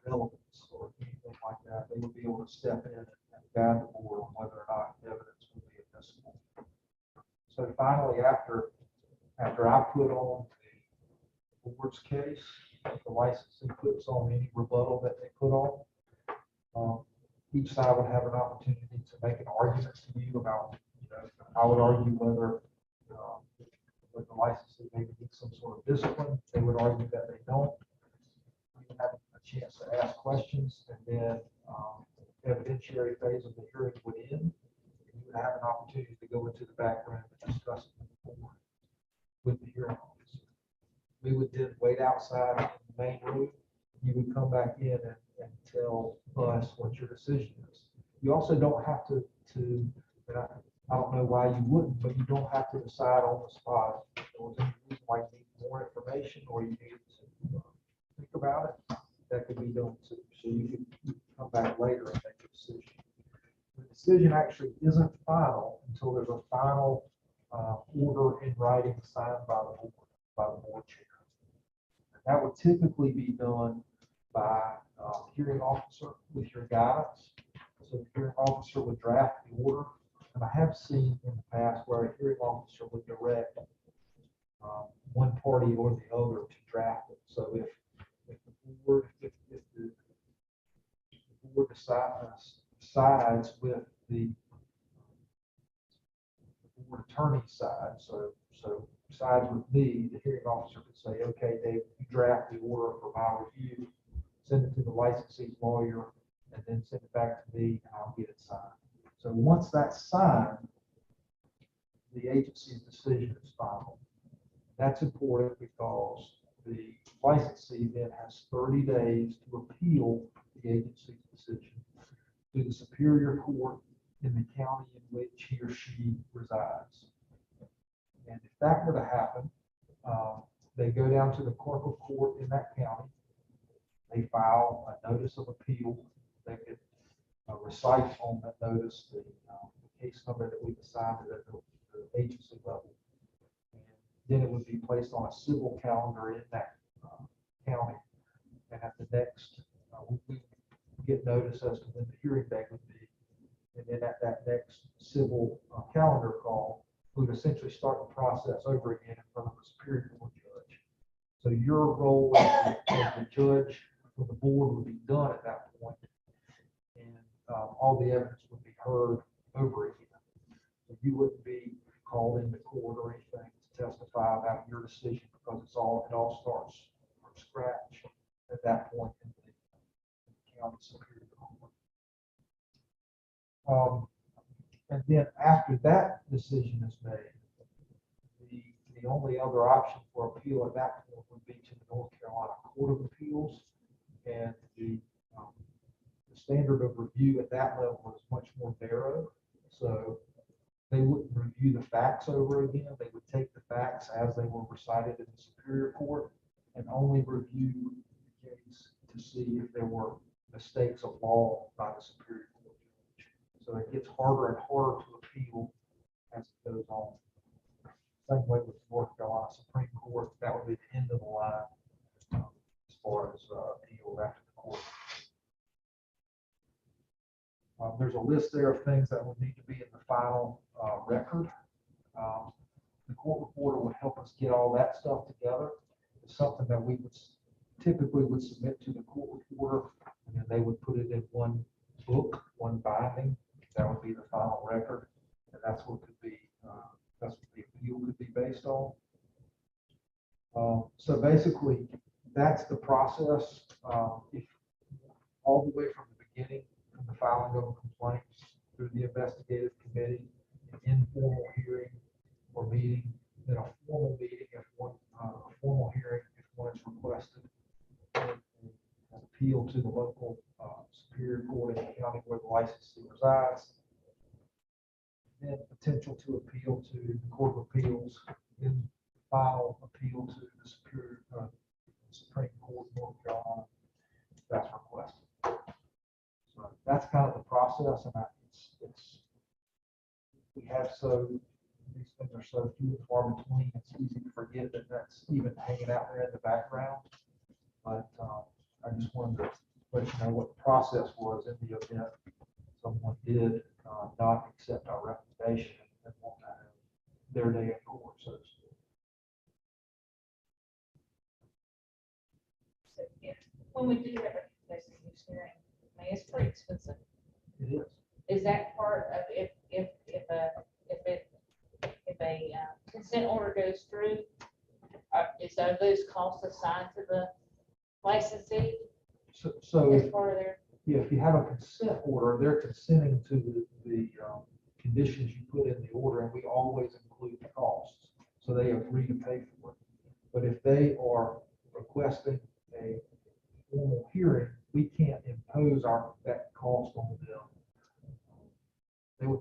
relevance or anything like that. They would be able to step in and guide the board on whether or not evidence would be admissible. So finally, after I put on the board's case, the licensee puts on any rebuttal that they put on, each side would have an opportunity to make an argument to you about, I would argue whether the licensee maybe needs some sort of discipline. They would argue that they don't. You would have a chance to ask questions, and then the evidentiary phase of the hearing would end. And you would have an opportunity to go into the background and discuss it with the hearing officer. We would then wait outside in the main room. You would come back in and tell us what your decision is. You also don't have to and I don't know why you wouldn't, but you don't have to decide on the spot. If there was any reason why you need more information or you need to think about it, that could be done too. So you can come back later and make a decision. The decision actually isn't final until there's a final order in writing signed by the board chair. And that would typically be done by hearing officer with your guidance. So the hearing officer would draft the order. And I have seen in the past where a hearing officer would direct one party or the other to draft it. So if the board sides with the board attorney side, so sides with me, the hearing officer could say, okay, Dave, you draft the order for my review, send it to the licensee's lawyer, and then send it back to me, and I'll get it signed. So once that's signed, the agency's decision is final. That's important because the licensee then has 30 days to appeal the agency's decision to the superior court in the county in which he or she resides. And if that were to happen, they go down to the clerk of court in that county. They file a notice of appeal. They could recite on that notice the case number that we've assigned at the agency level. And then it would be placed on a civil calendar in that county. And at the next, we get notice as to when the hearing date would be. And then at that next civil calendar call, we would essentially start the process over again in front of the superior court judge. So your role as the judge for the board would be done at that point. And all the evidence would be heard over again. So you wouldn't be called into court or anything to testify about your decision because it all starts from scratch at that point in the county superior court. And then after that decision is made, the the only other option for appeal at that point would be to the North Carolina Court of Appeals. And the standard of review at that level is much more narrow. So they wouldn't review the facts over again. They would take the facts as they were recited in the Superior Court and only review the case to see if there were mistakes of law by the Superior Court judge. So it gets harder and harder to appeal as it goes on. Same way with the North Carolina Supreme Court, that would be the end of the line as far as appeal after the court. There's a list there of things that will need to be in the final record. The court reporter would help us get all that stuff together. It's something that we would typically submit to the court reporter, and then they would put it in one book, one binding. That would be the final record, and that's what could be that's what the appeal could be based on. So basically, that's the process. If all the way from the beginning, from the filing of a complaint through the investigative committee, an informal hearing or meeting, then a formal meeting if one, a formal hearing if one is requested, and an appeal to the local Superior Court in the county where the licensee resides, then potential to appeal to the Court of Appeals, then final appeal to the Supreme Court of North Carolina if that's requested. So that's kind of the process, and we have these things are so few and far between, it's easy to forget that that's even hanging out there in the background. But I just wanted to let you know what the process was in the event someone did not accept our recommendation and want to have their day in court, so to speak. So, yeah, when we do have a case use hearing, I mean, it's pretty expensive. It is. Is that part of if a consent order goes through, are those costs assigned to the licensee So as part of their? yeah, if you have a consent order, they're consenting to the conditions you put in the order, and we always include the costs. So they agree to pay for it. But if they are requesting a formal hearing, we can't impose that cost on them.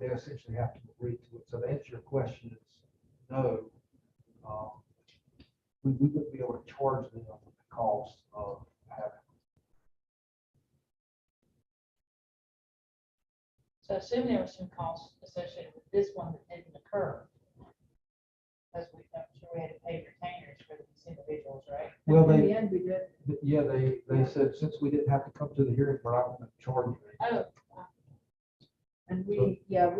They essentially have to agree to it. So to answer your question is no. We wouldn't be able to charge them with the cost of having. So assume there was some costs associated with this one that didn't occur. Because I'm sure we had to pay retainers for these individuals, right? Well, In the end, we did. yeah, they said since we didn't have to come to the hearing, we're not going to charge you. Oh, And we had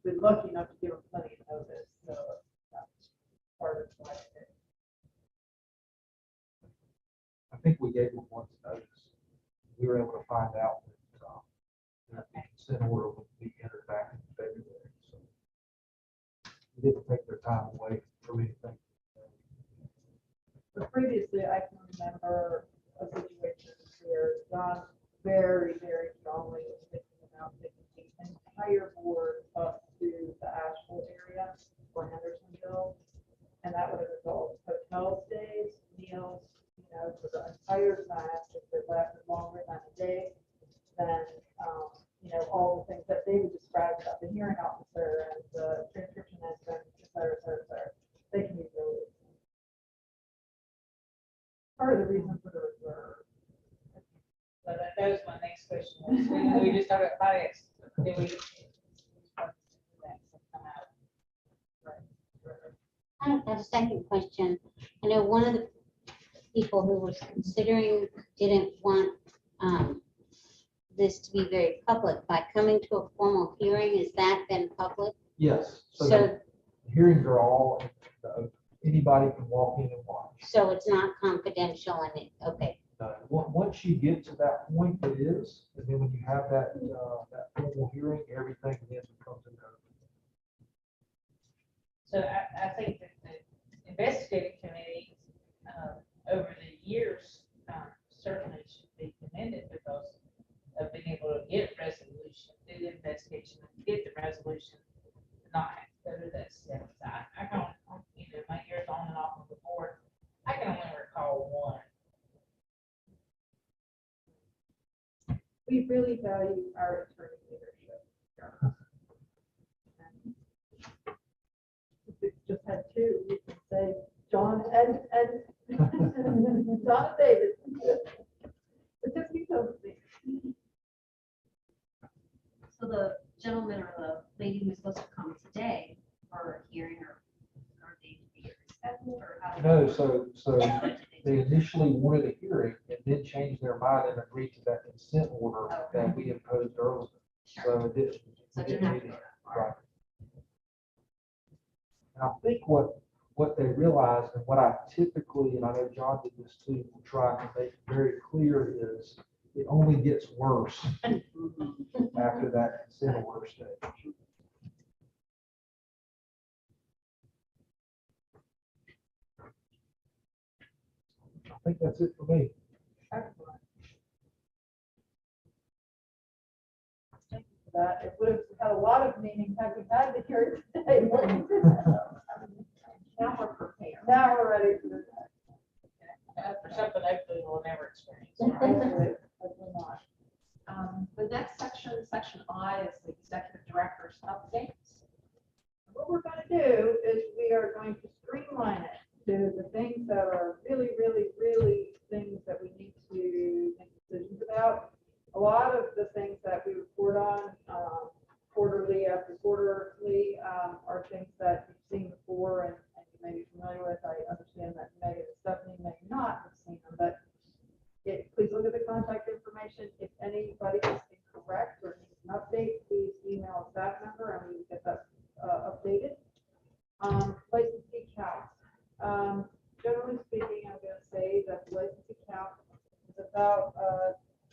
been lucky enough to give them plenty of notice, so that's part of why it did. I think we gave them once notice. We were able to find out that the consent order would be entered back in February. So we didn't take their time away from anything. But previously, I can remember a situation where John very, very strongly was thinking about taking the entire board up to the Asheville area or Hendersonville. And that would have involved hotel stays, meals, for the entire class, if it lasted longer than a day, then, all the things that David described about the hearing officer and the transcription engine, et cetera, et cetera, et cetera, they can be really. Part of the reason for the reserve. so that was my next question. We just talked about finance. Did we? I have a second question. I know one of the people who was considering didn't want this to be very public. By coming to a formal hearing, has that been public? Yes. So So, the hearings are all, anybody can walk in and watch. so it's not confidential and it, okay. Once you get to that point, it is, and then when you have that formal hearing, everything then becomes an open. So I think that the investigating committee, over the years, certainly should be commended because of being able to get resolution, do the investigation, and get the resolution, not have to go to that step. I don't, on and off of the board. I can only recall one. We really value our attorney leadership. If we just had two, we could say John and John and David. But just keep those things. So the gentleman or the lady who's supposed to come today for a hearing or they to be rescheduled or how? No, so they initially wanted a hearing and then changed their mind and agreed to that consent order that we imposed earlier. So it didn't. So it didn't have to go that Right. far. And I think what they realized and what I typically, and I know John did this too, will try to make very clear is it only gets worse after that consent order stage. I think that's it for me. Excellent. Thank you for that. It would have had a lot of meaning had we had the hearing today. Now we're prepared. Now we're ready for the For something hopefully we'll never experience. next. Hopefully not. The next section, section I, is the executive director's updates. What we're going to do is we are going to streamline it to the things that are really, really, really things that we need to make decisions about. A lot of the things that we report on quarterly after quarterly are things that you've seen before and you may be familiar with. I understand that Megan and Stephanie may not have seen them, but please look at the contact information. If anybody is incorrect or needs an update, please email a staff member and we will get that updated. Licensee count. Generally speaking, I'm going to say that the licensee count is about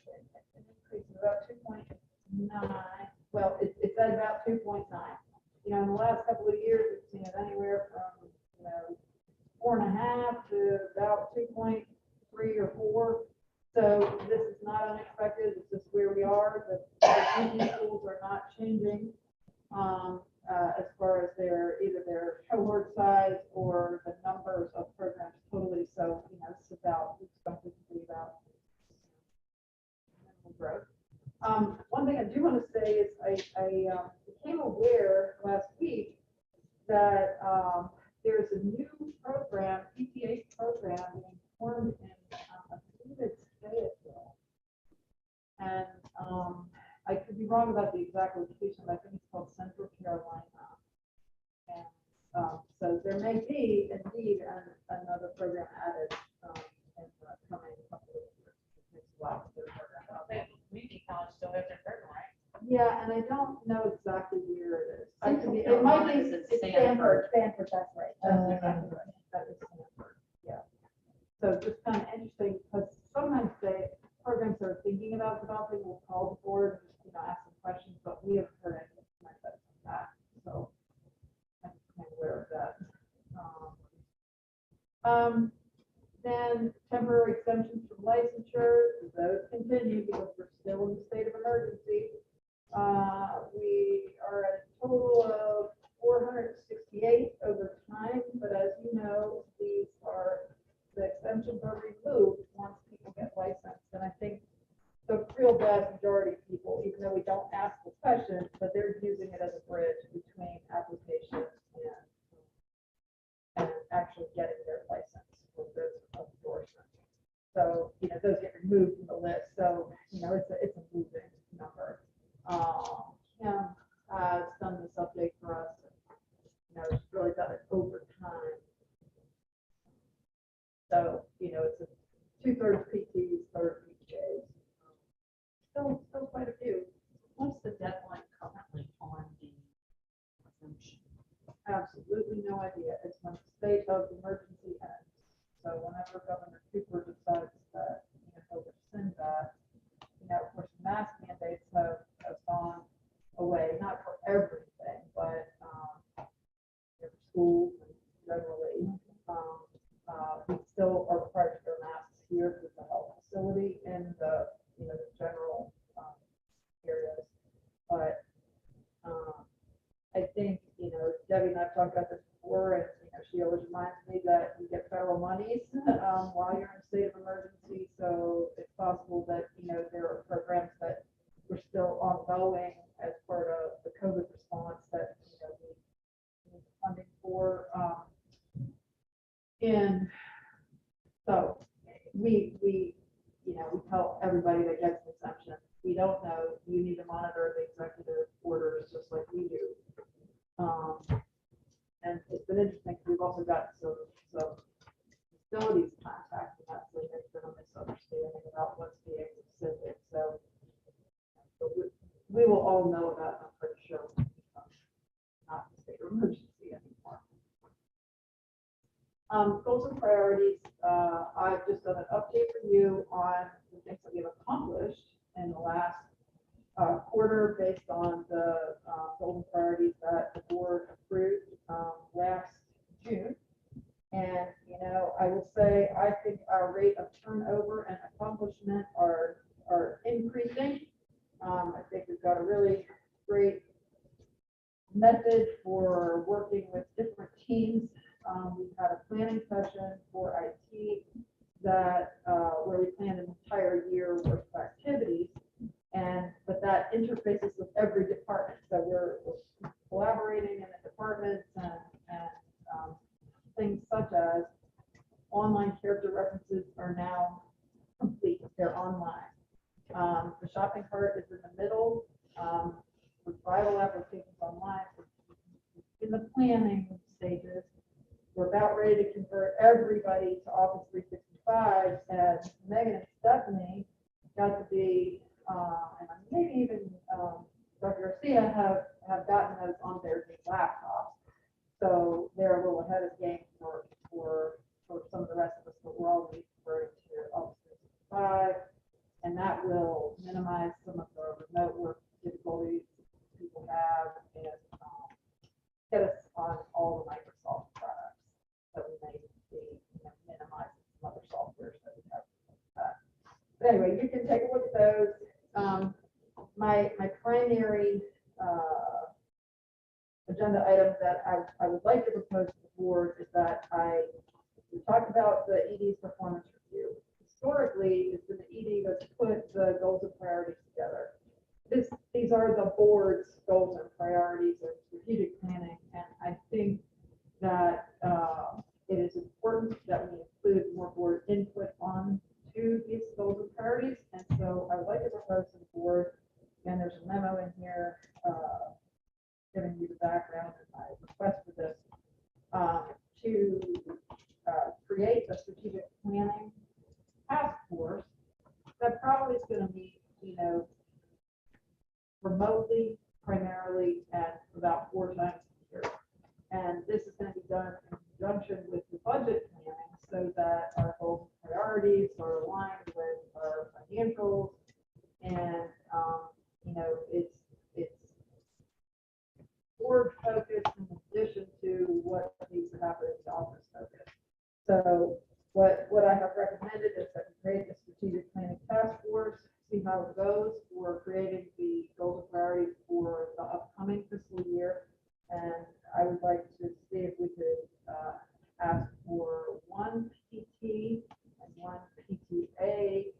an increase of about 2.9. Well, it's at about 2.9. You know, in the last couple of years, we've seen it anywhere from 4.5 to about 2.3 or 4. So this is not unexpected. It's just where we are. The schools are not changing as far as either their cohort size or the numbers of programs totally. So, you know, it's about, we expect it to be about minimal growth. One thing I do want to say is I became aware last week that there's a new program, PTA program being formed in, I believe it's Fayetteville. And I could be wrong about the exact location, but I think it's called Central Carolina. And so there may be indeed another program added in the coming couple of years. It takes a while to get a program out there. Community college still has their program, right? Yeah, and I don't know exactly where it is. I could Central be- It might Carolina be, is at it's Stanford. Stanford, that's right. That's exactly right. That is Stanford, yeah. So just kind of interesting, because sometimes programs that are thinking about developing will call the board, and, ask some questions, but we haven't heard anything like that from that. So I'm kind of aware of that. Then temporary exemptions from licensure, those continue because we're still in the state of emergency. We are at a total of 468 over time, but as you know, the exemptions are removed once people get licensed. And I think the real vast majority of people, even though we don't ask the question, but they're using it as a bridge between application and actually getting their license with those endorsements. So, those get removed from the list. So, it's a moving number. Kim has done this update for us. It's really done it over time. So, it's a 2/3 PTs, 1/3 PTAs. Still quite a few. What's the deadline currently on the exemption? Absolutely no idea. It's when the state of emergency ends. So whenever Governor Cooper decides that, he'll rescind that, of course, mask mandates have gone away, not for everything, but for schools and generally. We still are required to wear masks here at the health facility in the, the general areas. But I think, Debbie and I've talked about this before, and, she she always reminds me that you get federal monies while you're in a state of emergency. So it's possible that, there are programs that we're still ongoing as part of the COVID response that, we need funding for. And so we tell everybody that gets an exemption, we don't know, you need to monitor the executive orders just like we do. And it's been interesting, because we've also got some facilities contacting us, so there's been a misunderstanding about what's being specific, so we will all know about it, I'm pretty sure, not the state of emergency anymore. Goals and priorities, I've just done an update for you on the things that we've accomplished in the last quarter based on the goals and priorities that the board approved last June. And, I will say, I think our rate of turnover and accomplishment are increasing. I think we've got a really great method for working with different teams. We've had a planning session for IT that where we planned an entire year worth of activities, but that interfaces with every department. So we're collaborating in the departments and things such as online character references are now complete. They're online. The shopping cart is in the middle. With vital applications online, in the planning stages. We're about ready to convert everybody to Office 365, and Megan and Stephanie got to be, and maybe even Dr. Garcia have gotten those on their laptops. So they're a little ahead of the game for some of the rest of us, but we're already converted to Office 365, and that will minimize some of the remote work difficulties people have and get us on all the Microsoft products that we may be minimizing some other softwares that we have. But anyway, you can take a look at those. My primary agenda item that I would like to propose to the board is that we talked about the ED's performance review. Historically, it's been the ED that's put the goals and priorities together. These are the board's goals and priorities of strategic planning, and I think that it is important that we include more board input on to these goals and priorities. And so I would like to propose to the board, and there's a memo in here giving you the background and my request for this, to create a strategic planning task force that probably is going to meet, remotely, primarily, and about 4 times a year. And this is going to be done in conjunction with the budget planning so that our goals and priorities are aligned with our financials. And, it's board focused in addition to what needs to happen in the office focus. So what I have recommended is that we create a strategic planning task force, see how it goes. We're creating the goals and priorities for the upcoming fiscal year. And I would like to see if we could ask for 1 PT and 1 PTA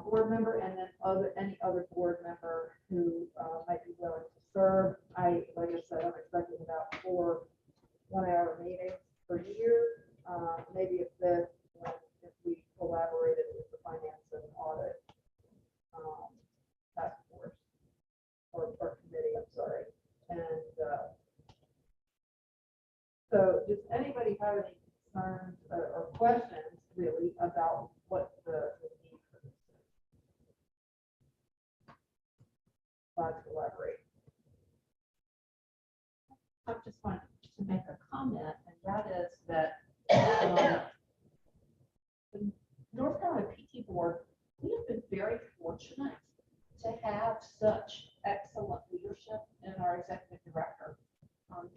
board member, and then any other board member who might be willing to serve. Like I said, I'm expecting about 4 one-hour meetings per year, maybe if we collaborated with the finance and audit task force or committee, I'm sorry. And so does anybody have any concerns or questions really about what the need for this is? Let's elaborate. I just wanted to make a comment, and that is that the North Carolina PT Board, we have been very fortunate to have such excellent leadership in our executive director.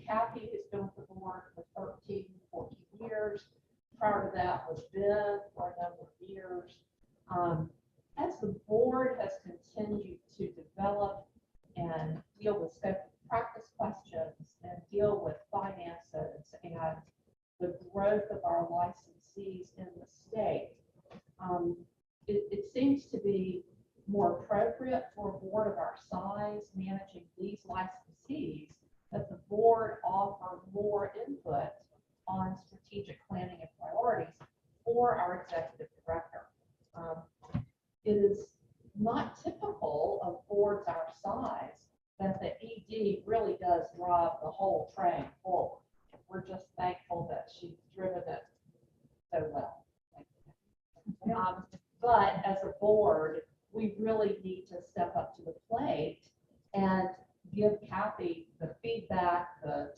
Kathy has been with the board for 13, 14 years. Prior to that was Ben for a number of years. As the board has continued to develop and deal with scope of practice questions and deal with finances and our size, managing these licensees, that the board offer more input on strategic planning and priorities for our executive director. It is not typical of boards our size that the ED really does drive the whole train forward. We're just thankful that she's driven it so well. But as a board, we really need to step up to the plate and give Kathy the feedback, the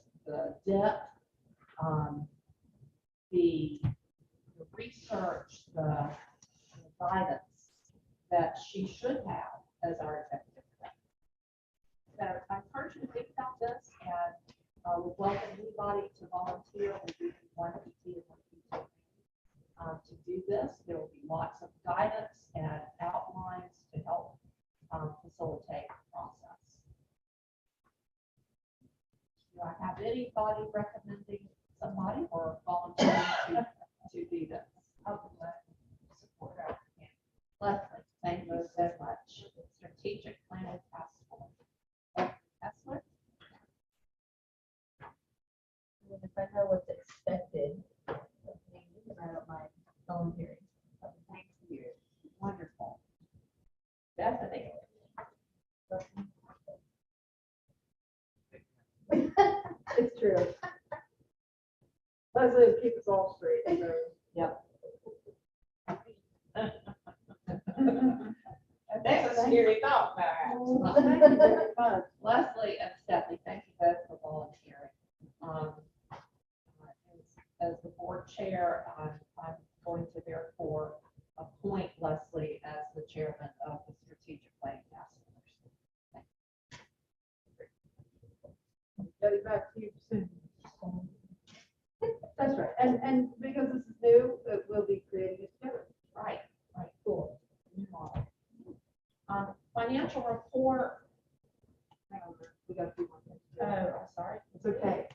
depth, the research, the guidance that she should have as our executive director. So I encourage you to think about this, and we welcome anybody to volunteer. We do one PT and one PT. To do this, there will be lots of guidance and outlines to help facilitate the process. Do I have anybody recommending somebody or volunteering to do this? I would like to support our plan. Leslie, thank you so much. Strategic Planning Task Force. Kessler? If I know what's expected of me, then I don't mind volunteering. Thank you. Wonderful. Bethany? It's true. Leslie will keep us all straight. So. Yep. That's a scary thought, perhaps. Thank you very much. Leslie and Stephanie, thank you both for volunteering. As the board chair, I'm going to therefore appoint Leslie as the chairman of the Strategic Planning Task Force. Getting back to you soon. That's right. And because this is new, we'll be creating it together. Right, cool. New model. Financial report. Hang on, we got a few more things to do. Oh, I'm sorry. It's okay.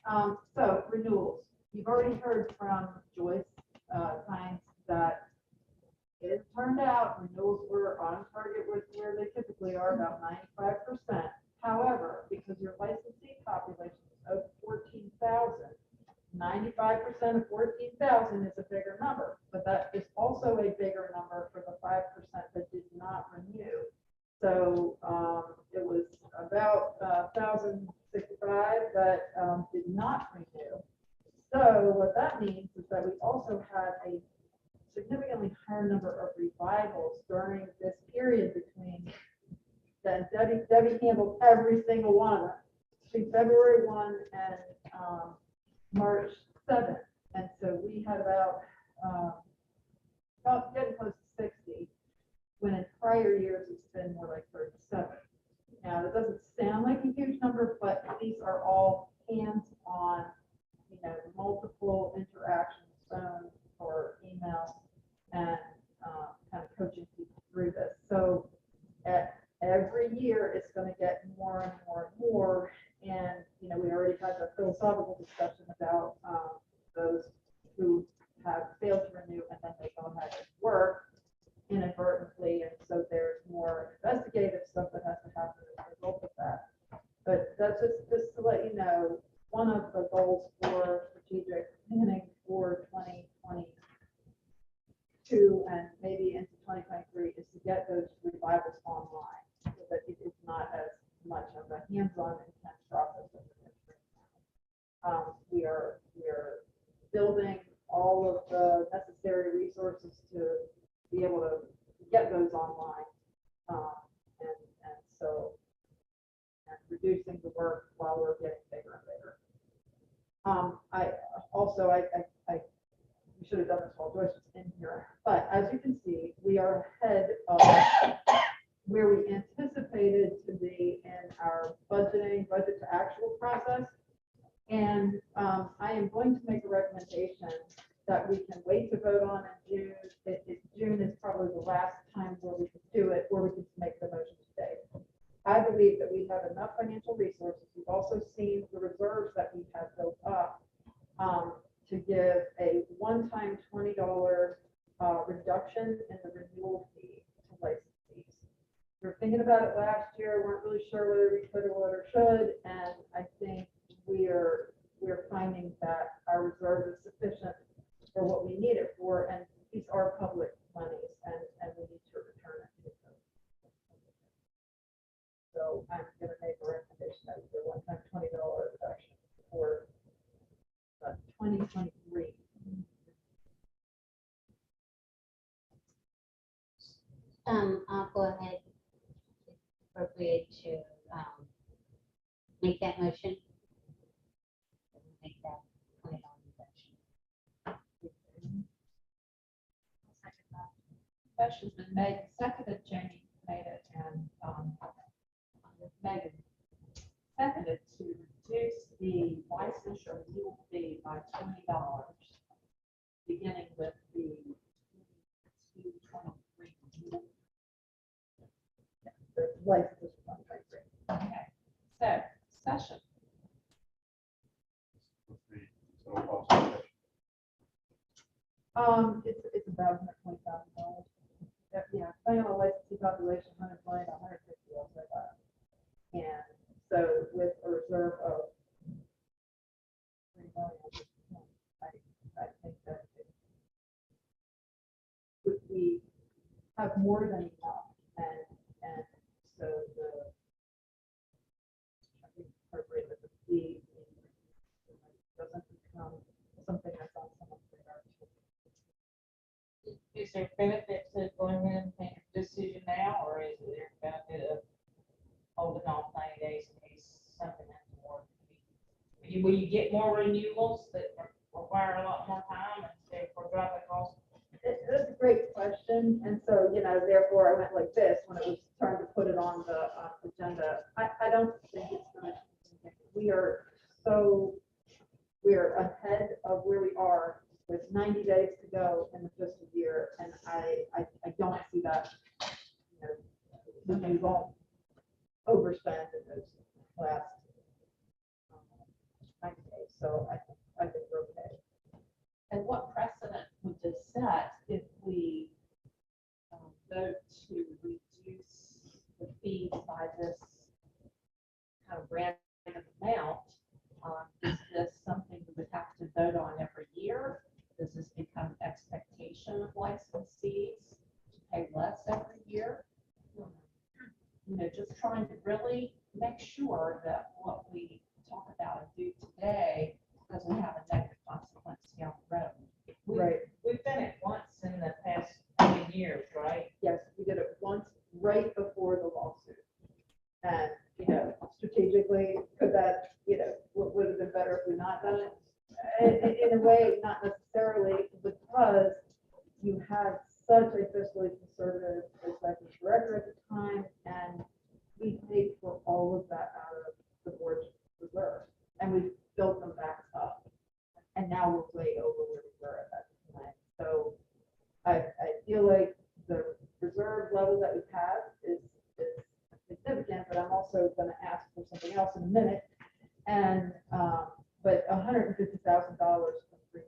So renewals. You've already heard from Joyce Hines that it turned out renewals were on target with where they typically are, about 95%. However, because your licensee population is over 14,000, 95% of 14,000 is a bigger number, but that is also a bigger number for the 5% that did not renew. So it was about 1,065 that did not renew. So what that means is that we also had a significantly higher number of revivals during this period between then Debbie handled every single one of them between February 1 and March 7th. And so we had about getting close to 60, when in prior years it's been more like 37. Now, that doesn't sound like a huge number, but these are all hands-on, multiple interactions, phone or email, and kind of coaching people through this. So every year it's going to get more and more and more. And, we already had the philosophical discussion about those who have failed to renew and then they go ahead and work inadvertently. And so there's more investigative stuff that has to happen as a result of that. But that's just to let you know, one of the goals for strategic planning for 2022 and maybe into 2023 is to get those revivals online so that it is not as much of a hands-on intense process as it is right now. We are building all of the necessary resources to be able to get those online, and reducing the work while we're getting bigger and bigger. We should have done this while Joyce was in here, but as you can see, we are ahead of where we anticipated to be in our budget to actual process. And I am going to make a recommendation that we can wait to vote on in June. June is probably the last time where we could do it, where we could make the motion today. I believe that we have enough financial resources. We've also seen the reserves that we have built up to give a one-time $20 reduction in the renewal fee to licensees. we were thinking about it last year, weren't really sure whether we could or should, and I think we're finding that our reserve is sufficient for what we need it for, and these are public monies, and we need to return it to them. So I'm gonna make a recommendation that we do a one-time $20 reduction for 2023. I'll go ahead, appropriate to, make that motion. Make that $20 reduction. Motion's been made, and seconded, Jamie made it, and, Megan seconded to reduce the licensure renewal fee by $20, beginning with the 2023 renewal. The license is 123. Okay, so, discussion. What's the total cost of it? It's about $120,000. Yeah, depending on the licensee population, 120 to 150, I'll say that. And so with a reserve of $3 million, I think that we have more than enough, and so I think it's appropriate that the fee doesn't become something that's on someone's radar. Is there benefit to going ahead and making a decision now, or is there benefit of holding off 90 days in case something happens more? Will you get more renewals that require a lot more time and therefore drive the cost? That's a great question, and so, therefore I went like this when it was trying to put it on the agenda. I don't think it's going to, we're ahead of where we are with 90 days to go in the fiscal year, and I don't see that, we won't overspend in those last 90 days, so I think we're okay. And what precedent would this set if we vote to reduce the fees by this kind of random amount? Is this something we would have to vote on every year? Does this become an expectation of licensees to pay less every year? Just trying to really make sure that what we talk about and do today doesn't have a negative consequence down the road. Right. We've done it once in the past 10 years, right? Yes, we did it once right before the lawsuit. And, strategically, could that, would have been better if we not done it? In a way, not necessarily, because you had such a fiscally conservative executive director at the time, and we paid for all of that out of the board's reserve, and we built them back up. And now we're way over where we were at that time. So I feel like the reserve level that we have is significant, but I'm also going to ask for something else in a minute. And but $150,000 from $3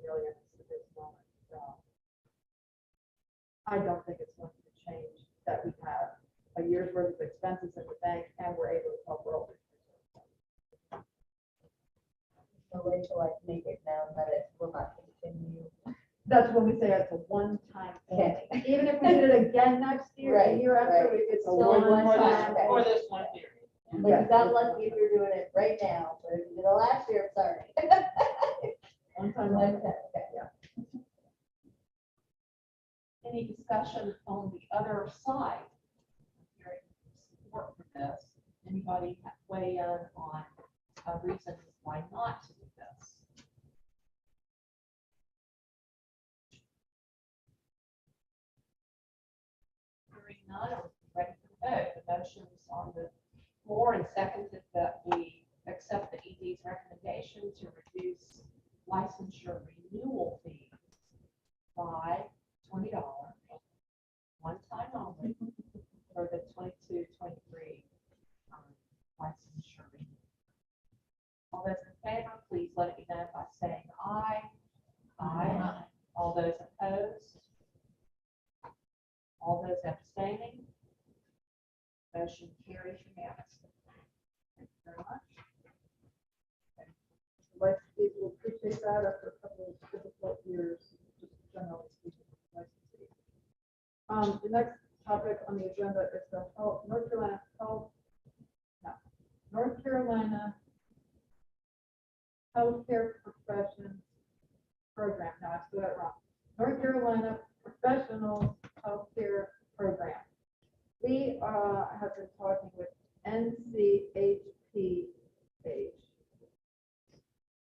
million is the big moment. I don't think it's going to change that we have a year's worth of expenses in the bank and we're able to cover all this. No way to make it known that it will not continue. That's when we say it's a one-time thing. Okay. Even if we did it again next year, Right, the year after, right. it's a Still a For one-time. this, for this one period. Like, you got lucky if you're doing it right now, but if you did it last year, I'm sorry. One-time. Okay. Any discussion on the other side? Hearing support for this. Anybody weigh in on reasons why not to do this? Hearing none, are we ready for the vote? The motion is on the floor and seconded that we accept the ED's recommendation to reduce licensure renewal fees by $20, one time only, for the 22-23 licensure renewal. All those in favor, please let it be known by saying aye. Aye. All those opposed? All those abstaining? Motion carries unanimously. Thank you very much. Okay. Licensees will appreciate that after a couple of difficult years, just generally speaking. Licensees. The next topic on the agenda is the North Carolina Healthcare Professions Program. No, I spelled that wrong. North Carolina Professional Healthcare Program. We have been talking with NCPT,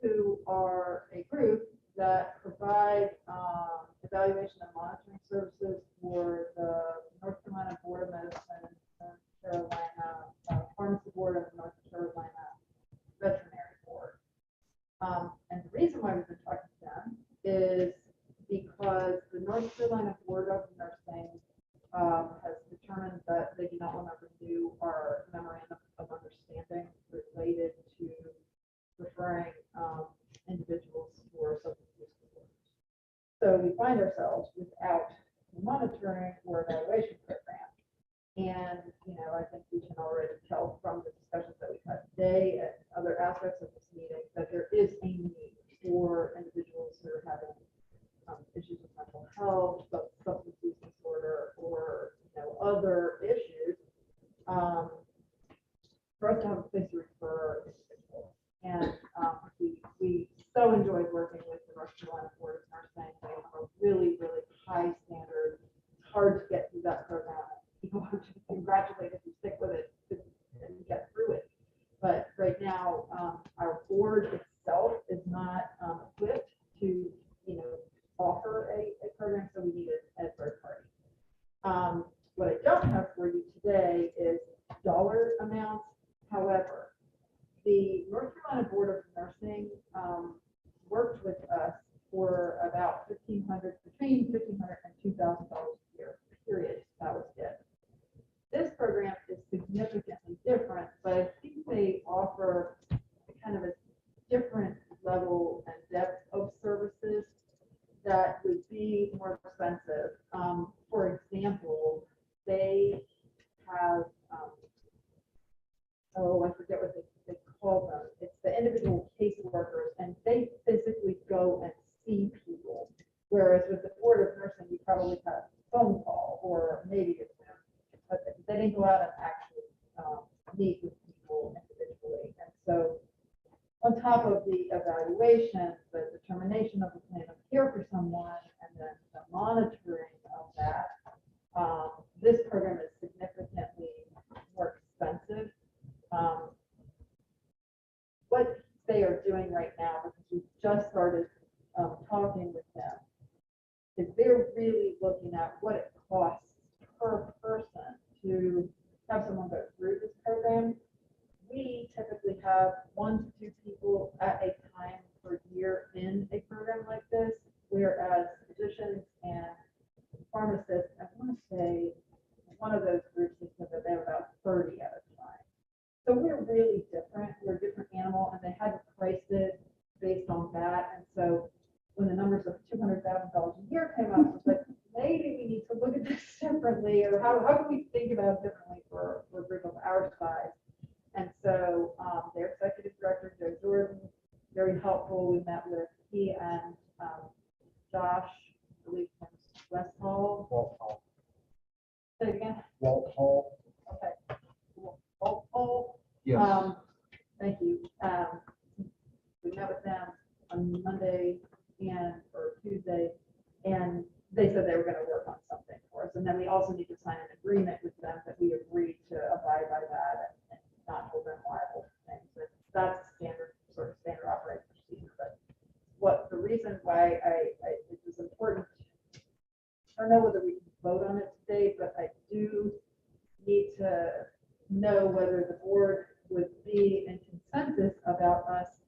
who are a group that provide evaluation and monitoring services for the North Carolina Board of Medicine, North Carolina Pharmacy Board, and the North Carolina Veterinary Board. And the reason why we've been talking to them is because the North Carolina Board of Nursing has determined that they do not want to renew our memorandum of understanding related to referring individuals for substance use disorders. So we find ourselves without a monitoring or evaluation program. And, I think we can already tell from the discussions that we've had today and other aspects of this meeting that there is a need for individuals who are having issues with mental health, substance use disorder, or other issues, for us to have a place to refer individuals. And we so enjoyed working with the North Carolina Board of Nursing. They have a really, really high standard. It's hard to get through that program. People have to congratulate if you stick with it and get through it. But right now, our board itself is not equipped to, offer a program, so we need a third party. What I don't have for you today is dollar amounts. However, the North Carolina Board of Nursing worked with us for about between $1,500 and $2,000 a year, period. That was it. This program is significantly different, but I think they offer kind of a different level and depth of services that would be more expensive. For example, they have, I forget what they call them. It's the individual caseworkers, and they physically go and see people. Whereas with the Board of Nursing, you probably have a phone call or maybe a Zoom, but they didn't go out and actually meet with people individually. And so on top of the evaluation, the determination of the plan of care for someone, and then the monitoring of that, this program is significantly more expensive. What they are doing right now, because we just started talking with them, is they're really looking at what it costs per person to have someone go through this program. We typically have 1 to 2 people at a time per year in a program like this, whereas physicians and pharmacists, I want to say one of those groups has said that they have about 30 at a time. So we're really different. We're a different animal, and they had to price it based on that. And so when the numbers of $200,000 a year came up, it's like, maybe we need to look at this differently, or how can we think about it differently for a group of our size? And so their executive director, Joe Jordan, very helpful. We met with he and Josh, I believe from West Hall. Walt Hall. Say it again. Walt Hall. Okay. Walt Hall. Yes. Thank you. We met with them on Monday or Tuesday, and they said they were going to work on something for us. And then we also need to sign an agreement with them that we agreed to abide by that and not hold them liable for things. But that's standard operating procedure. But what the reason why it was important, I don't know whether we can vote on it today, but I do need to know whether the board would be in consensus about us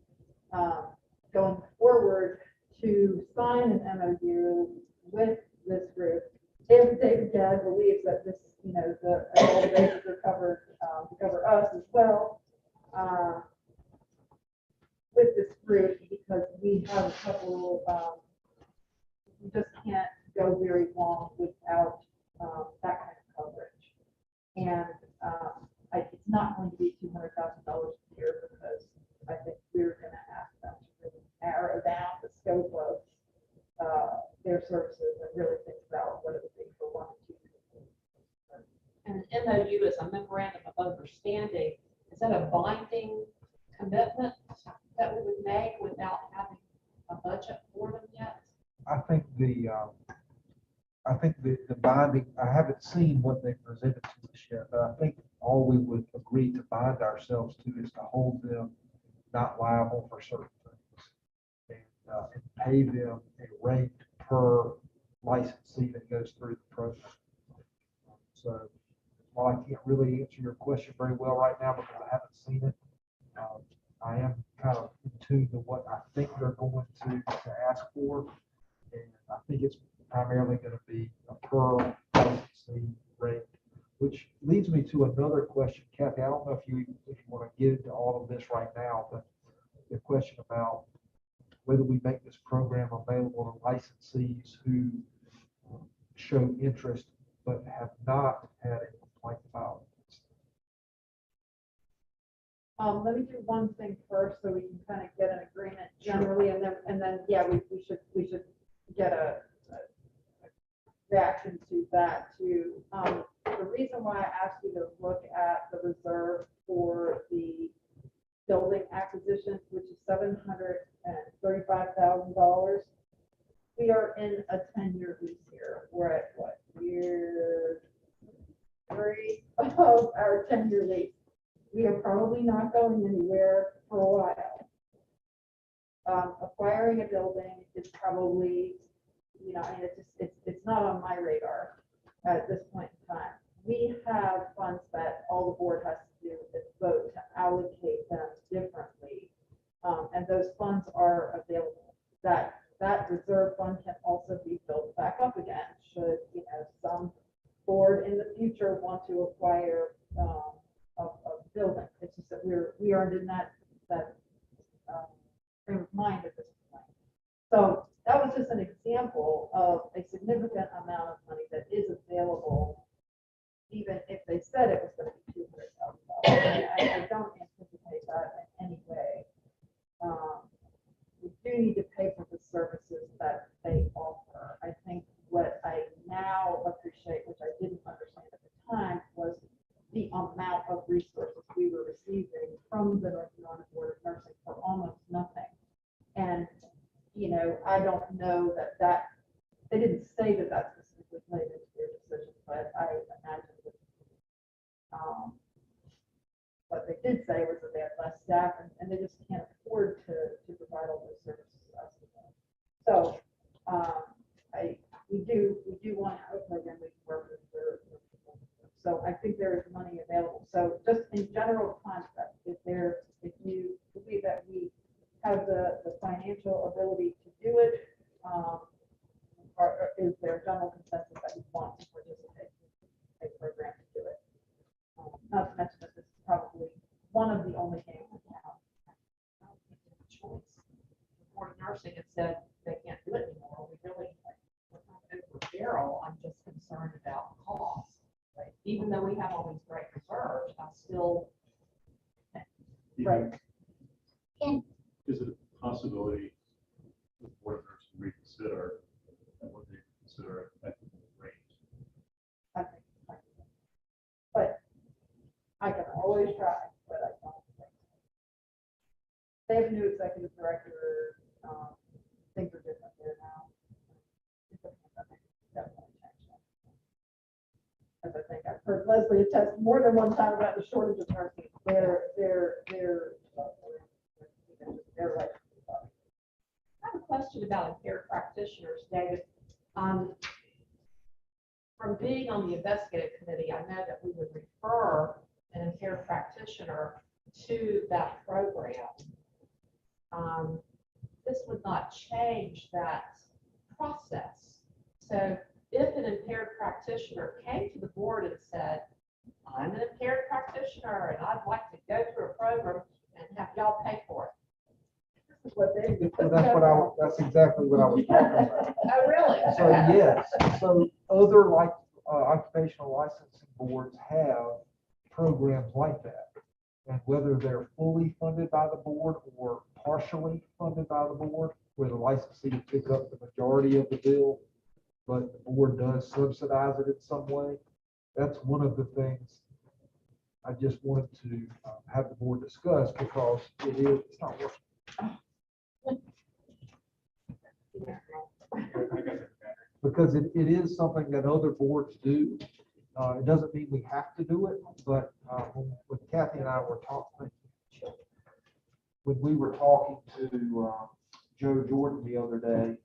going forward to sign an MOU with this group. If David Gadd believes that this, all the bases are covered to cover us as well with this group, because we have a couple, we just can't go very long without that kind of coverage. And It's not going to be $200,000 a year because I think we're gonna ask them to really narrow down the scope of their services and really think about what it would be for 1 and 2 people. And an MOU is a memorandum of understanding. Is that a binding commitment that we would make without having a budget for them yet? I think the binding, I haven't seen what they presented to us yet, but I think all we would agree to bind ourselves to is to hold them not liable for certain things. And pay them a rate per licensee that goes through the program. So while I can't really answer your question very well right now because I haven't seen it, I am kind of in tune to what I think they're going to ask for. And I think it's primarily going to be a per licensee rate, which leads me to another question. Kathy, I don't know if you want to get into all of this right now, but the question about whether we make this program available to licensees who show interest but have not had a complaint filed. Let me do one thing first so we can kind of get an agreement generally, and then, yeah, we should get a reaction to that too. The reason why I asked you to look at the reserve for the building acquisitions, which is $735,000. We are in a 10-year lease here. We're at what, year 3 of our 10-year lease. We are probably not going anywhere for a while. Acquiring a building is probably, I mean, it's not on my radar at this point in time. We have funds that all the board has to do is vote to allocate them differently. And those funds are available. That reserve fund can also be built back up again should, some board in the future want to acquire a building. It's just that we aren't in that frame of mind at this point. So that was just an example of a significant amount of money that is available, even if they said it was going to be $200,000. I don't anticipate that in any way. We do need to pay for the services that they offer. I think what I now appreciate, which I didn't understand at the time, was the amount of resources we were receiving from the North Carolina Board of Nursing for almost nothing. And, I don't know that they didn't say that specifically played into their decision, but I imagine that what they did say was that they had less staff and they just can't afford to provide all those services to us. So we do want to have a program we can work with for people. So I think there is money available. So just in general concept, if you believe that we have the financial ability to do it, or is there a general consensus that we want to participate in a program to do it? Not to mention that this is probably one of the only games in town. I don't think they have a choice. The Board of Nursing has said they can't do it anymore. We're not over barrel. I'm just concerned about cost. Right? Even though we have all these great reserves, I still. Right. Is it a possibility the board of nursing reconsider what they consider equitable range? I think, but I can always try, but I don't think. They have a new executive director. Things are different there now. Definitely changed that. As I think I've heard Leslie attest more than one time about the shortage of nurses. They're like. I have a question about impaired practitioners, David. From being on the investigative committee, I know that we would refer an impaired practitioner to that program. This would not change that process. So if an impaired practitioner came to the board and said, I'm an impaired practitioner and I'd like to go through a program and have y'all pay for it. What they do. That's exactly what I was talking about. Oh, really? So yes, so other occupational licensing boards have programs like that. And whether they're fully funded by the board or partially funded by the board, where the licensee pick up the majority of the bill, but the board does subsidize it in some way. That's one of the things I just wanted to have the board discuss, because it's not working. Because it is something that other boards do. It doesn't mean we have to do it, but when Kathy and I were talking, when we were talking to Joe Jordan the other day,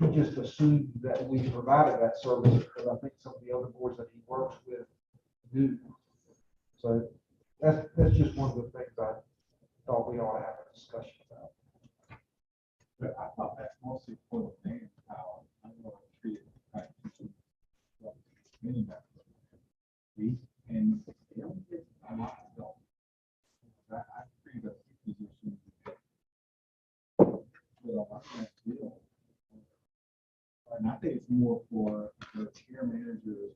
he just assumed that we provided that service, because I think some of the other boards that he works with do. So that's just one of the things I thought we ought to have a discussion about. But I thought that's mostly for the manpower. I know I treated like many members. And they don't get a lot of help. I treat a position with a lot of skill. And I think it's more for the chair managers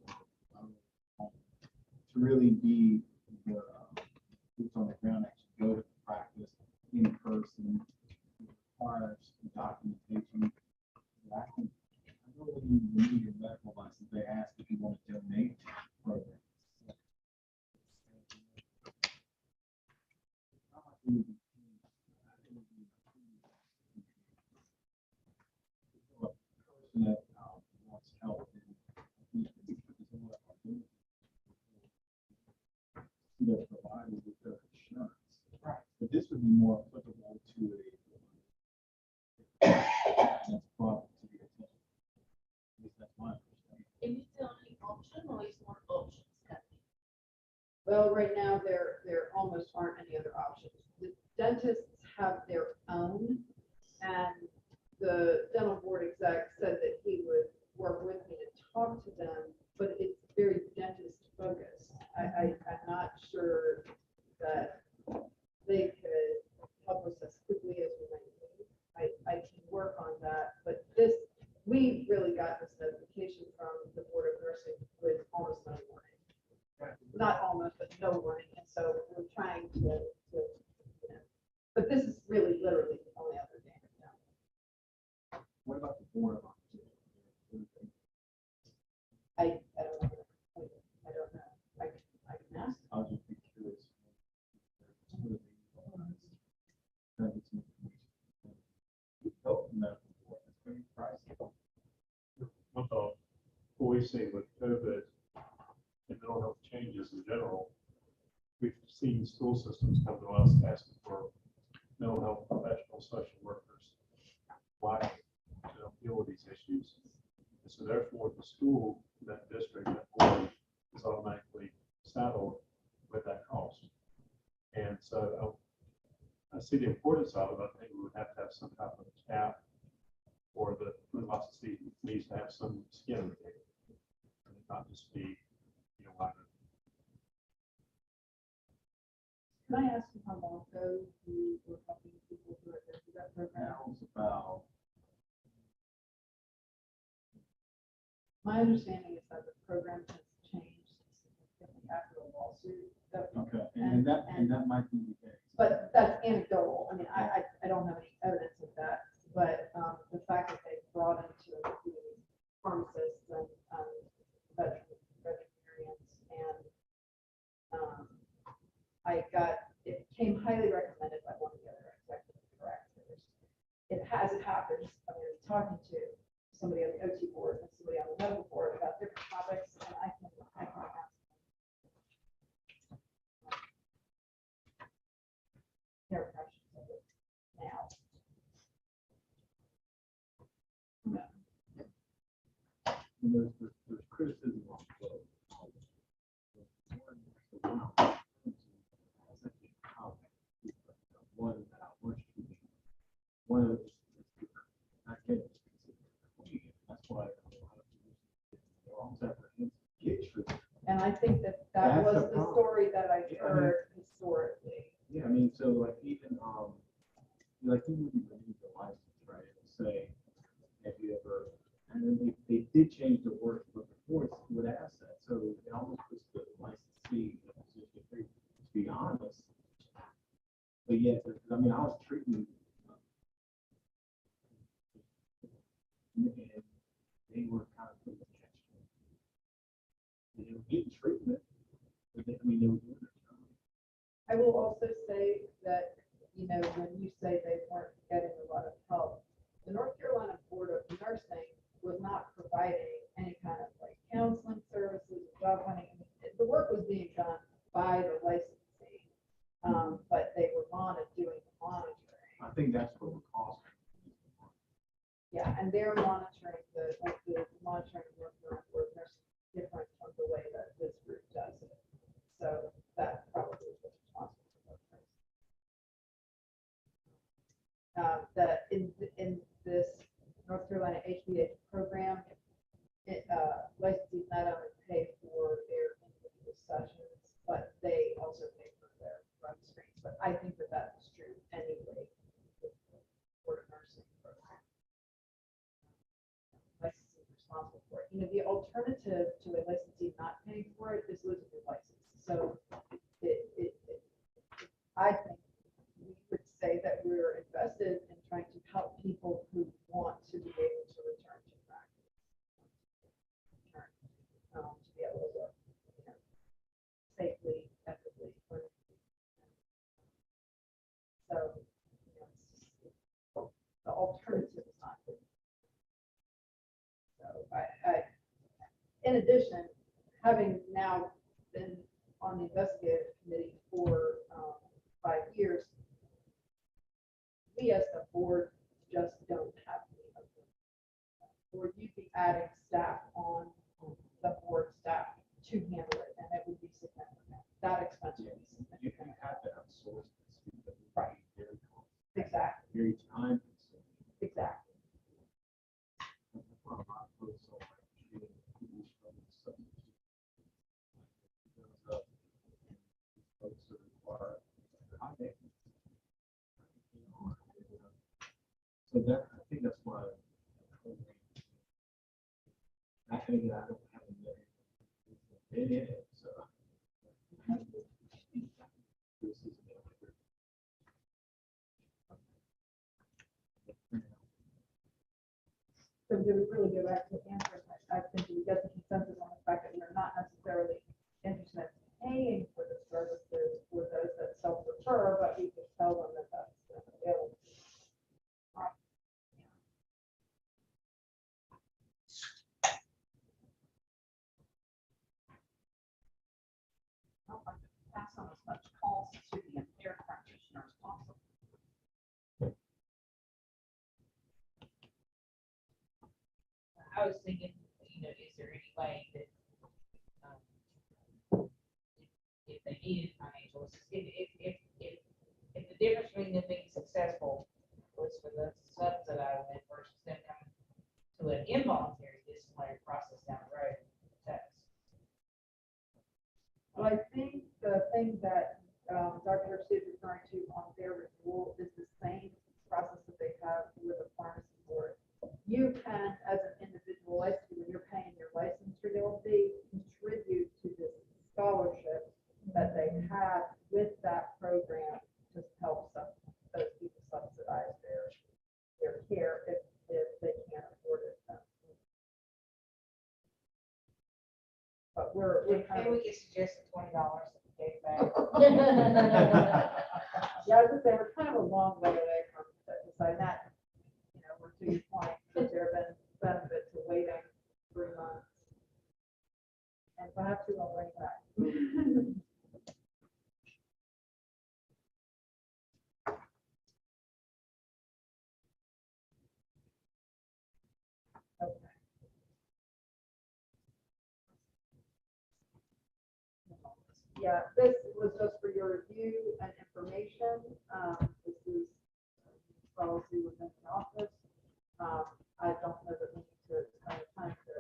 to really be the boots on the ground, actually go to practice in person, requires documentation. I think I don't really need a medical license. They ask if you want to donate to the program. That wants help they're provided with their insurance. Right. But this would be more applicable to a that's brought to the attention. At least that's my understanding. Is it the only option or is more options coming? Well, right now, there almost aren't any other options. The dentists have their own, and the dental board exec said that he would work with me to talk to them, but it's very dentist focused. I'm not sure that they could help us as quickly as we might need. I can work on that, but we really got this notification from the Board of Nursing with almost no warning. Not almost, but no warning, and so we're trying to but this is really literally the only other game in town. What about the board of I don't know. I don't know. I can ask. I'll just be curious. Help the medical board. It's pretty pricey. One thought, what we've seen with COVID and mental health changes in general, we've seen school systems come to us asking for mental health professionals, social workers, why deal with these issues. And so therefore, the school, that district, that board is automatically saddled with that cost. And so I see the importance of it. I think we would have to have some type of cap, or the licensee needs to have some skin in the game, and not just be, like Can I ask you how long ago you were helping people who are into that program? That was about, My understanding is that the program has changed significantly after a lawsuit. okay, and that might be the case. But that's anecdotal. I mean, I don't have any evidence of that, but the fact that they brought into the pharmacists and veterinarians, and it came highly recommended by one of the other executive directors. As it happens, I mean, talking to somebody on the OT board and somebody on the medical board about different topics, and I can ask their impressions of it now. There's criticism on both. One of I get it. That's why they're almost apprehensive to get truth. And I think that That's was the the problem. story that I Yeah, heard historically. Yeah, I mean, so like even like you would renew the license, right? And say, have you ever? And then they did change the word, but before it would ask that, so it almost puts the licensee But yeah, 'cause, I mean, I was treating. And they were kind of putting the catch. They were getting treatment, but they, I mean, they were doing their job. I will also say that, you know, when you say they weren't getting a lot of help, the North Carolina Board of Nursing was not providing any kind of like counseling services, job hunting. I mean, the work was being done by the licensee, but they were doing the monitoring. I think that's what we're causing. Yeah, and they're monitoring the monitoring of North Carolina Board of Nursing different from the way that this group does it. So that probably is what's responsible for those things. That in this North Carolina HBH program, licensees not only pay for their individual sessions, but they also pay for their drug screens. But I think that that's true anyway. With the Board of Nursing program. Licensee is responsible for it. You know, the alternative to a licensee not paying for it is losing your license. So I think we would say that we're invested in trying to help people who want to be able to return to practice. To be able to work, you know, safely, ethically. So, you know, the alternative is not good. So in addition, having now been on the investigative committee for 5 years, we as the board just don't have any of them. Or you'd be adding staff on the board staff to handle it, and it would be significant. That expense would be You significant. have to outsource this. Because it's Right. Very costly, Exactly, very time consuming. exactly. That's why a lot of folks are like, treating people from the substance. Because, folks that require high maintenance. So that, I think that's why. I think I don't have a million. It is, so. This is. So do we really go back to answering that? I think we get the consensus on the fact that we're not necessarily interested in paying for the services for those that self-refer, but we can tell them that that's available. Pass on as much cost to the impaired practitioner as possible. I was thinking, you know, is there any way that, if they needed financial assistance, if the difference between them being successful was for the subsidized versus them coming to an involuntary disciplinary process down the road, that's. Well, I think the thing that Dr. Garcia is referring to on their renewal is the same process that they have with a pharmacy board. You can, as an individual licensee, when you're paying your license renewal fee, contribute to this scholarship that they have with that program to help those people subsidize their care if they can't afford it. But we're kind Maybe of, we could suggest $20 that we gave back. yeah, I was gonna say, we're kind of a long way away from deciding that. You know, we're to your point, that there have been benefits to waiting 3 months. And perhaps we won't bring it back. Okay. Yeah, this was just for your review and information. This is policy within the office. I don't know that we need to spend time to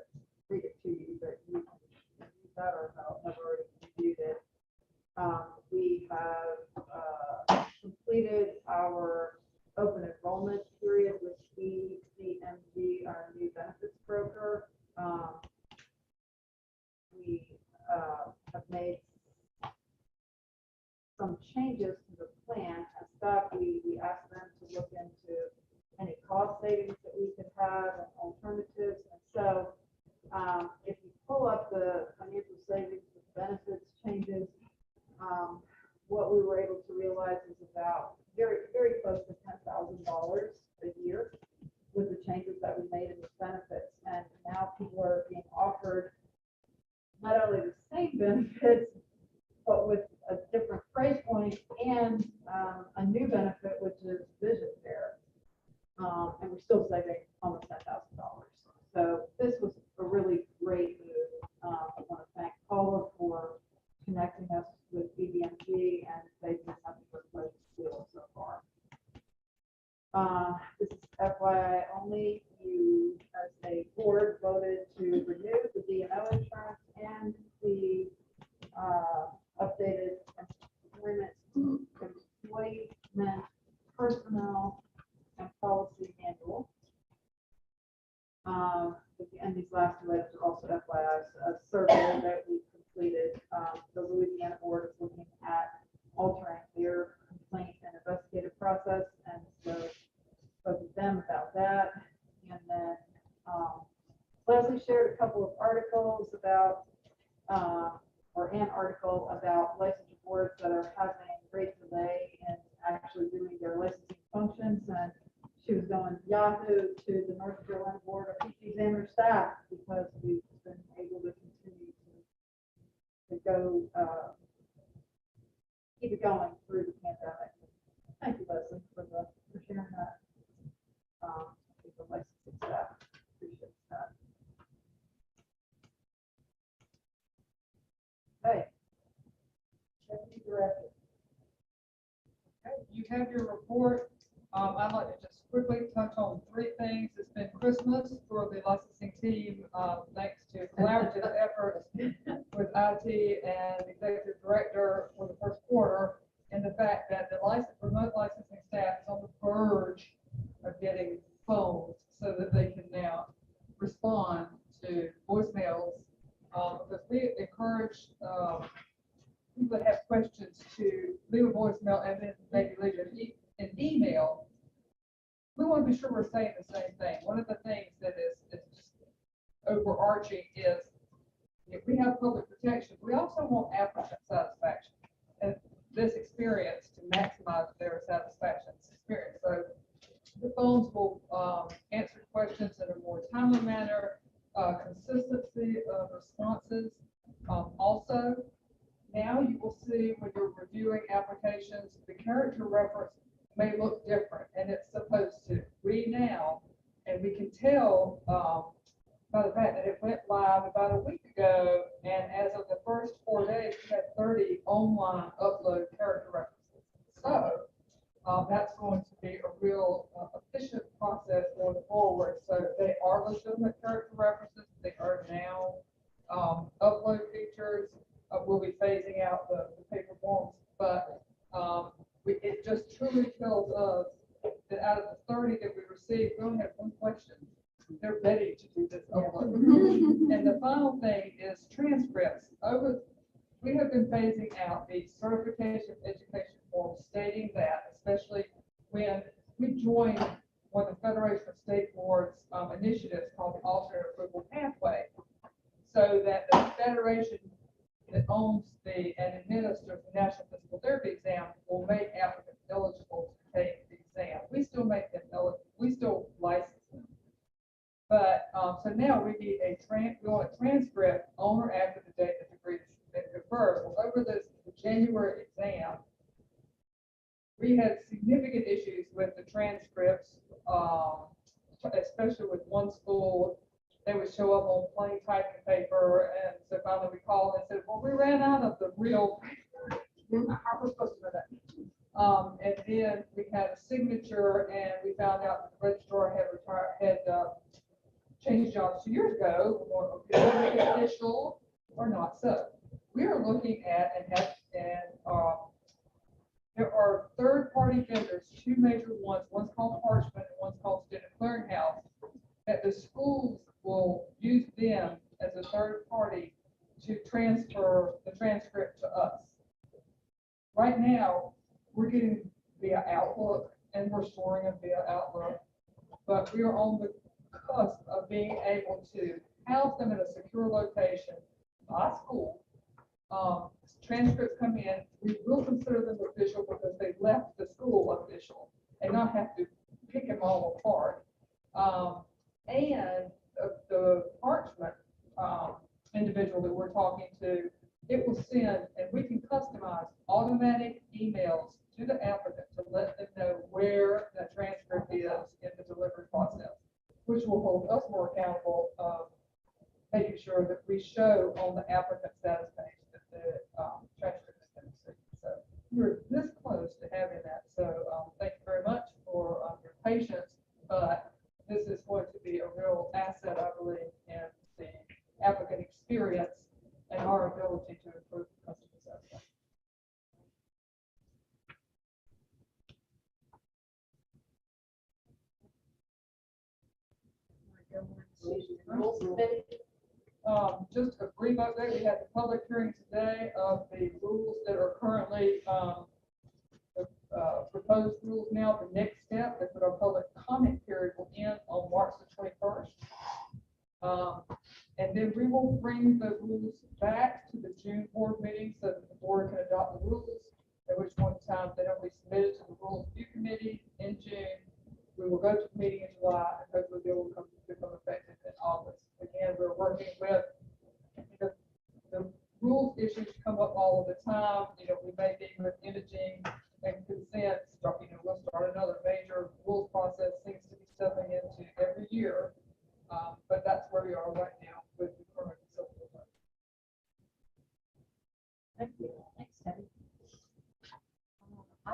read it to you, but you can read that or have already reviewed it. We have completed our open enrollment period with ECMG, our new benefits broker. We have made some changes to the plan as stuff, we asked them to look into any cost savings that we could have and alternatives. And so, if you pull up the financial savings with benefits changes, what we were able to realize is about very, very close to $10,000 a year with the changes that we made in the benefits. And now people are being offered not only the same benefits, but with a different price point and a new benefit, which is vision care. And we're still saving almost $10,000. So this was a really great move. I want to thank Paula for connecting us with BBMG, and they've been nothing but a pleasure to deal with so far. This is FYI only. You, as a board, voted to renew the D&O insurance and the updated employment, employment, personnel, and policy manual. And these last two items are also FYI, a survey that we completed. The Louisiana board is looking at altering their complaint and investigative process, and so spoke with them about that. And then Leslie shared a couple of articles about, or an article about licensure boards that are having great delay in actually doing their licensing functions. And she was going Yahoo to the North Carolina Board of Teaching Examiner staff because we've been able to continue to go, keep it going through the pandemic. Thank you, Leslie, for sharing that. The licensing staff appreciates that. Hey, Deputy Director. Okay, you have your report. I'd like to just quickly touch on three things. It's been Christmas for the licensing team, thanks to collaborative efforts with IT and the executive director for the first quarter, and the fact that the remote licensing staff is on the verge of getting phones so that they can now respond to voicemails. Because we encourage people that have questions to leave a voicemail and then maybe leave an email. We want to be sure we're saying the same thing. One of the things that is just overarching is if we have public protection, we also want applicant satisfaction and this experience to maximize their satisfaction experience. So the phones will answer questions in a more timely manner, consistency of responses. Also, now you will see when you're reviewing applications, the character reference may look different, and it's supposed to. Read now, and we can tell by the fact that it went live about a week ago, and as of the first 4 days, we had 30 online upload character references. So that's going to be a real efficient process going forward. So they are legitimate character references. They are now upload features. We'll be phasing out the paper forms, but it just truly tells us that out of the 30 that we received, we only have one question. They're ready to do this upload. And the final thing is transcripts. We have been phasing out the certification of education forms stating that, especially when we joined one of the Federation of State Boards initiatives called the Alternate Approval Pathway, so that the Federation that owns and administers the National Physical Therapy exam will make applicants eligible to take the exam. We still make them eligible. We still license them. But so now we need we want a transcript on or after the date that the degree has been conferred. Well, over the January exam, we had significant issues with the transcripts, especially with one school. They would show up on plain typing paper, and so finally we called and said, well, we ran out of the real paper. How are we supposed to know that? And then we had a signature, and we found out that the registrar had changed jobs 2 years ago. Is it official or not? So we are looking at there are third-party vendors, two major ones. One's called Parchment and one's called Student Clearinghouse, that the schools will use them as a third party to transfer the transcript to us. Right now, we're getting via Outlook, and we're storing them via Outlook. But we are on the cusp of being able to house them in a secure location by school. Transcripts come in, we will consider them official because they left the school official and not have to pick them all apart. And the parchment individual that we're talking to, it will send, and we can customize automatic emails to the applicant to let them know where that transcript is in the delivery process, which will hold us more accountable of making sure that we show on the applicant status page that the transcript has been received. So we're this close to having that. So thank you very much for your patience, but this is going to be a real asset, I believe, in the applicant experience and our ability to improve customer satisfaction. Rules committee. Just a brief update, we had the public hearing today of the rules that are currently, proposed rules now. The next step is that our public comment period will end on March the 21st. And then we will bring the rules back to the June board meeting so that the board can adopt the rules, at which point in time they'll be submitted to the rules review committee in June. We will go to the meeting in July, and hopefully they will become effective in August. Again, we're working with the rules issues come up all of the time. We may be with imaging and consent. We'll start another major rules process. Seems to be stepping into every year, but that's where we are right now with the current facility. Thank you. Thanks, Debbie.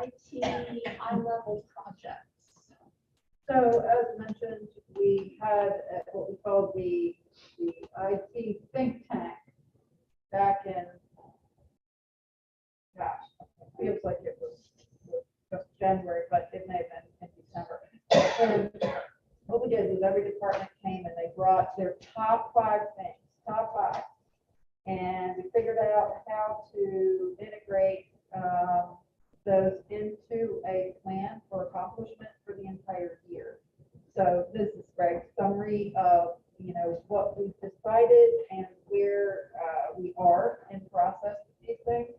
IT high-level projects. So as mentioned, we had what we called the IT think tank back in, gosh, it feels like it was just January, but it may have been in December. And what we did was every department came and they brought their top 5 things, top 5. And we figured out how to integrate those into a plan for accomplishment for the entire year. So this is Greg's summary of, what we've decided and where we are in process with these things.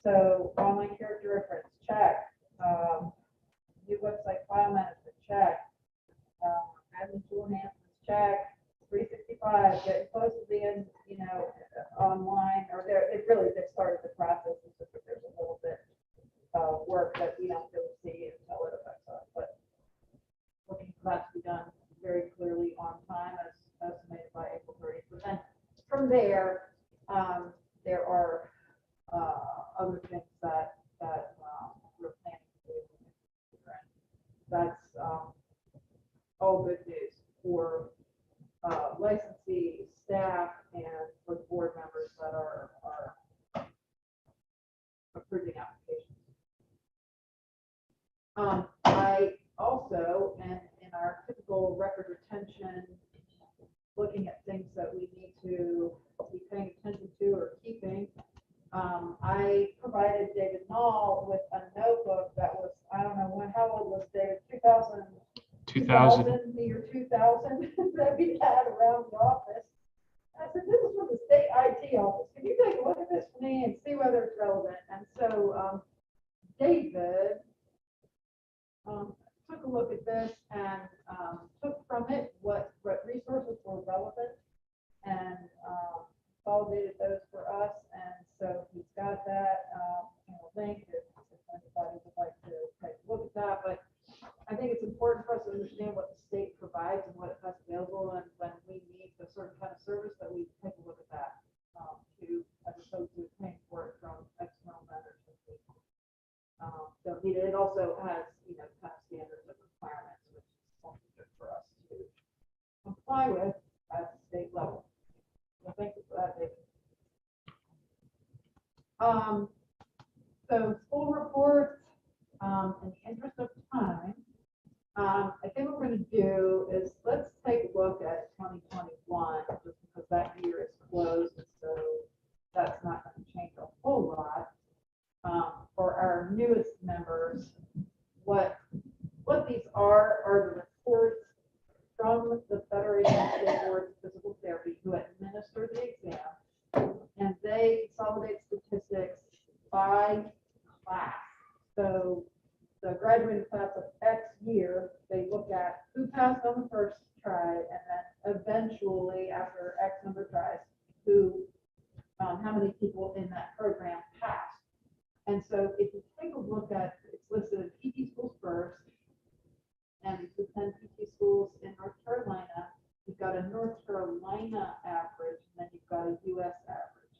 So online character reference, check. New website file management, check. Admin tool enhancements, check. 365, getting close to being, online, or they've started the process. It's just that there's a little bit of work that we don't really see until it affects us, but looking for that to be done very clearly on time as estimated by April 30th. But then from there, there are other things that we're planning to do. That's all good news for licensees, staff, and for the board members that are approving applications. I also, and in our typical record retention, looking at things that we need to be paying attention to or keeping, I provided David Knoll with a notebook that was, I don't know, how old was David? 2000, the year 2000 that we had around the office. I said, this is from the state IT office. Can you take a look at this for me and see whether it's relevant? And so David took a look at this and took from it what resources were relevant and consolidated those for us. And so he's got that link if anybody would like to take a look at that. But I think it's important for us to understand what the state provides and what it has available, and when we need a certain kind of service, that we take a look at that as opposed to paying for it from external vendors. Don't need it. It also has kind of standards and requirements, which is also good for us to comply with at the state level. So thank you for that, David. So school reports. In the interest of time, I think what we're going to do is let's take a look at 2021, just because that year is closed, and so that's not going to change a whole lot. For our newest members, what these are the reports from the Federation of State Boards of Physical Therapy who administer the exam, and they consolidate statistics by class. So the graduating class of X year, they look at who passed on the first try, and then eventually, after X number of tries, how many people in that program passed. And so if you take a look at, it's listed in PT schools first, and the 10 PT schools in North Carolina, you've got a North Carolina average, and then you've got a US average.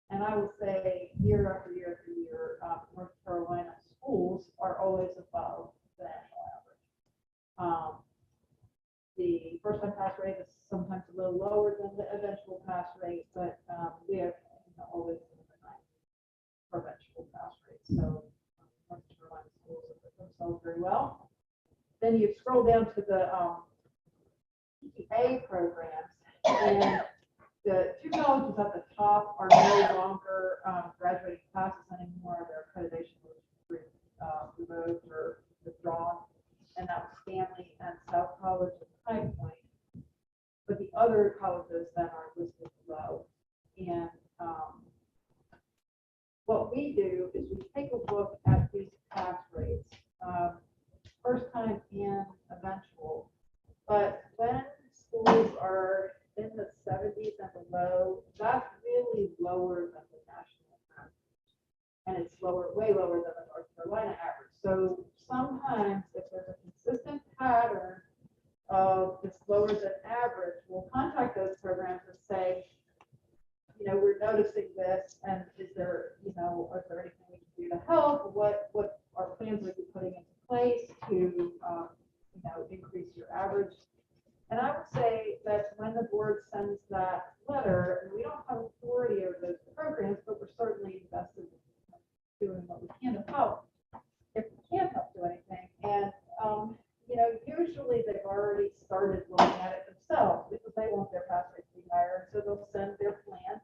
And I will say year after year after year, North Carolina schools are always above the national average. The first time pass rate is sometimes a little lower than the eventual pass rate, but we have always in the 90s for eventual pass rate. So North Carolina schools have put themselves very well. Then you scroll down to the PTA programs, and the two colleges at the top are no longer graduating classes anymore. Their accreditation was revoked or withdrawn, and that was Stanley and South College and High Point. But the other colleges then are listed below. And what we do is we take a look at these pass rates, first time and eventual. But when schools are in the 70s and below, that's really lower than the national average. And it's way lower than the North Carolina average. So sometimes if there's a consistent pattern of this lower than average, we'll contact those programs and say, we're noticing this, and is there anything we can do to help? What our plans would be putting into place to, increase your average? And I would say that when the board sends that letter, and we don't have authority over those programs, but we're certainly invested in doing what we can to help. If we can't help do anything, and usually they've already started looking at it themselves because they want their pass rate to be higher, so they'll send their plan.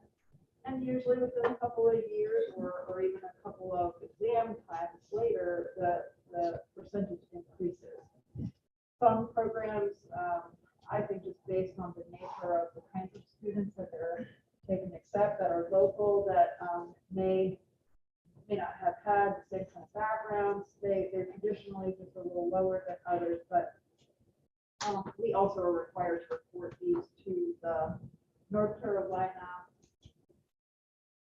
And usually within a couple of years or even a couple of exam times later, the percentage increases. Some programs, I think just based on the nature of the kinds of students that they can accept that are local, that may not have had the same kind of backgrounds, they're traditionally just a little lower than others, but we also are required to report these to the North Carolina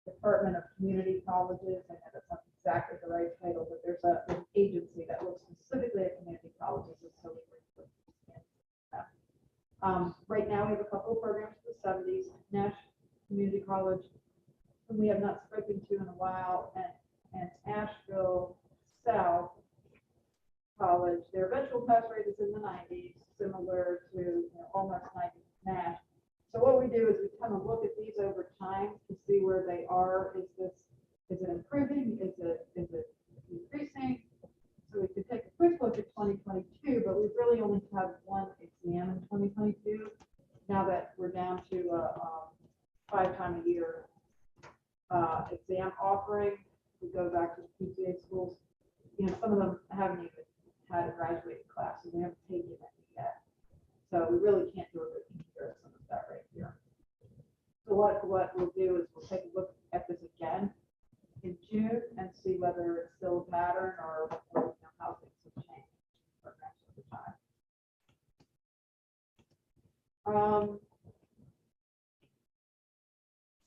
Department of Community Colleges. I know that's not exactly the right title, but there's an agency that looks specifically at community colleges, and so we report these in. Right now, we have a couple of programs in the 70s, Nash Community College, whom we have not spoken to in a while, and Asheville South College. Their eventual pass rate is in the 90s, similar to almost 90 Nash. So what we do is we kind of look at these over time to see where they are. Is it improving? Is it increasing? So we could take a quick look at 2022, but we've really only had one exam in 2022. Now that we're down to a 5-time-a-year exam offering, we go back to the PTA schools. Some of them haven't even had a graduating class, so they haven't taken it yet. So we really can't do a good comparison of that right here. So what we'll do is we'll take a look at this again in June and see whether it's still a pattern or how things have changed programs over time.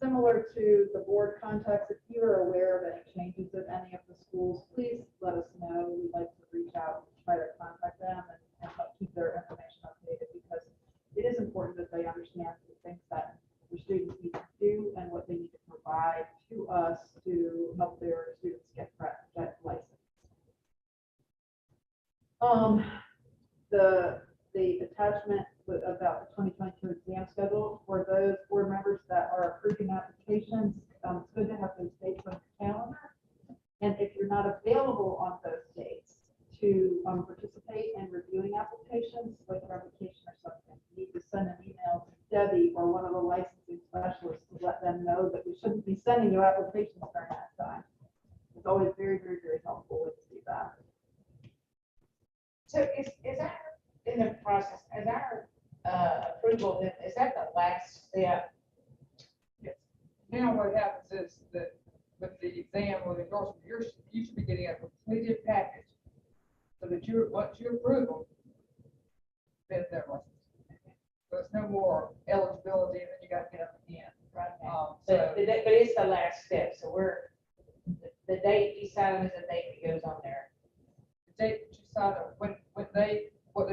Similar to the board context, if you are aware of any changes at any of the schools, please let us know. We'd like to reach out, try to contact them and help keep their information updated, because it is important that they understand the things that their students need to do and what they need to provide to us to help their students get licensed. The attachment about the 2022 exam schedule for those board members that are approving applications, it's good to have those dates on your calendar. And if you're not available on those dates to participate in reviewing applications, like a revocation or something, you need to send an email to Debbie or one of the licensing specialists to let them know that we shouldn't be sending you applications during that time. It's always very, very, very helpful to do that. So is our, in the process, is our, approval, then, is that the last step? Now what happens is that with the exam or the endorsement, you should be getting a completed package. So that once you approve them, then they're licensed. So it's no more eligibility and then you gotta get up again. Right now? So, But it's the last step, so the date you sign is the date that goes on there. the date that you sign up, what they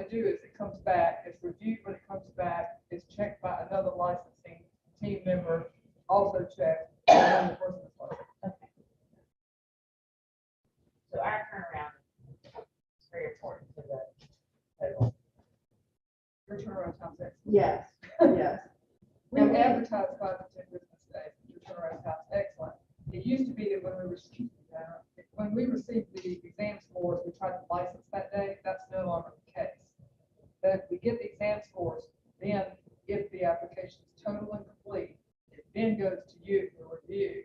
do is it comes back, it's reviewed when it comes back, it's checked by another licensing team member, also checked. And the person is licensed. Okay. So our turnaround is very important to the total. Your turnaround time's excellent. Yes, yes. We advertise 5 to 10 business days, your turnaround time's excellent. It used to be that when we received the exam scores, we tried to license that day, that's no longer the case. But if we get the exam scores, then if the application is total and complete, it then goes to you for review.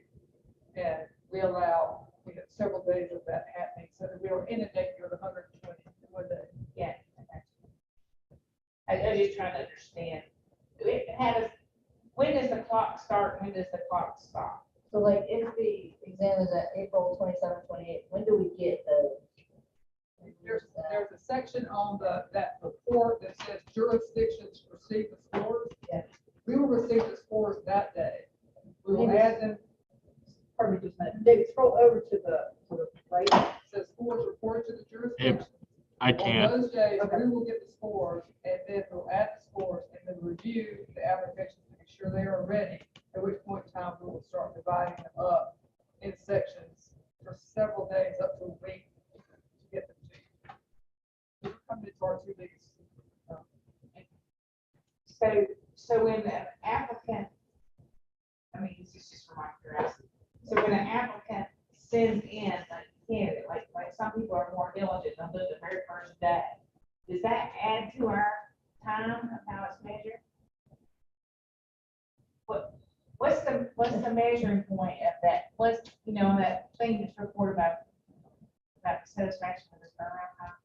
And we allow, we have several days of that happening, so that we are inundated with 120 in one day. Yeah. I was just trying to understand. When does the clock start, when does the clock stop? So like if the exam is at April 27, 28, when do we get those? There's a section on that report that says jurisdictions receive the scores. Yeah. We will receive the scores that day. We will add them, Pardon me just a minute. David, scroll over to the right. it says scores reported to the jurisdiction. I can't. On those days, Okay. we will get the scores, and then we'll add the scores, and then review the applications to make sure they are ready, at which point in time we will start dividing them up in sections for several days, up to a week, to get them to you. Come to our 2 weeks. So when the applicant, I mean, this is just for my curiosity. So when an applicant sends in a candidate, like some people are more diligent, they'll do it the very first day. Does that add to our time of how it's measured? What's the measuring point of that? What's, that thing that's reported about satisfaction of this turnaround time?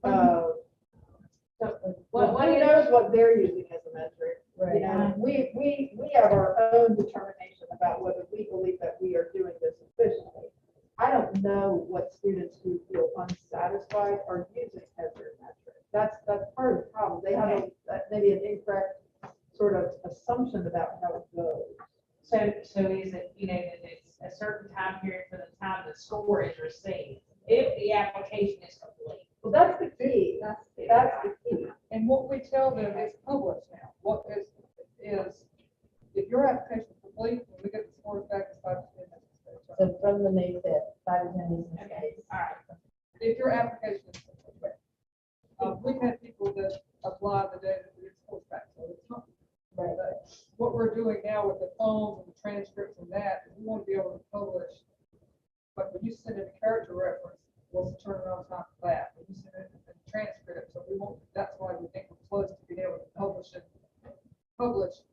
So what Who is, knows what they're using as a metric? Right. You know, we have our own determination about whether we believe that we are doing this efficiently. I don't know what students who feel unsatisfied are using as their metric. That's part of the problem. They have maybe an incorrect sort of assumption about how it goes. so is it, that it's a certain time period for the time the score is received, if the application is complete? Well, that's the key. That's the key. And what we tell them is published now. What is if your application is complete, when we get the scores back, it's 5 to 10 business days. So from the May 5th, 5 to 10 business Okay, days. all right. If your application is complete. We've had people that apply the day that we get scores back, so it's not. Right. But what we're doing now with the phones and the transcripts and that, is we want to be able to publish. But when you send in a character reference, what's the turnaround time for that? When you send in a transcript, so we won't, that's why we think we're close to being able to publish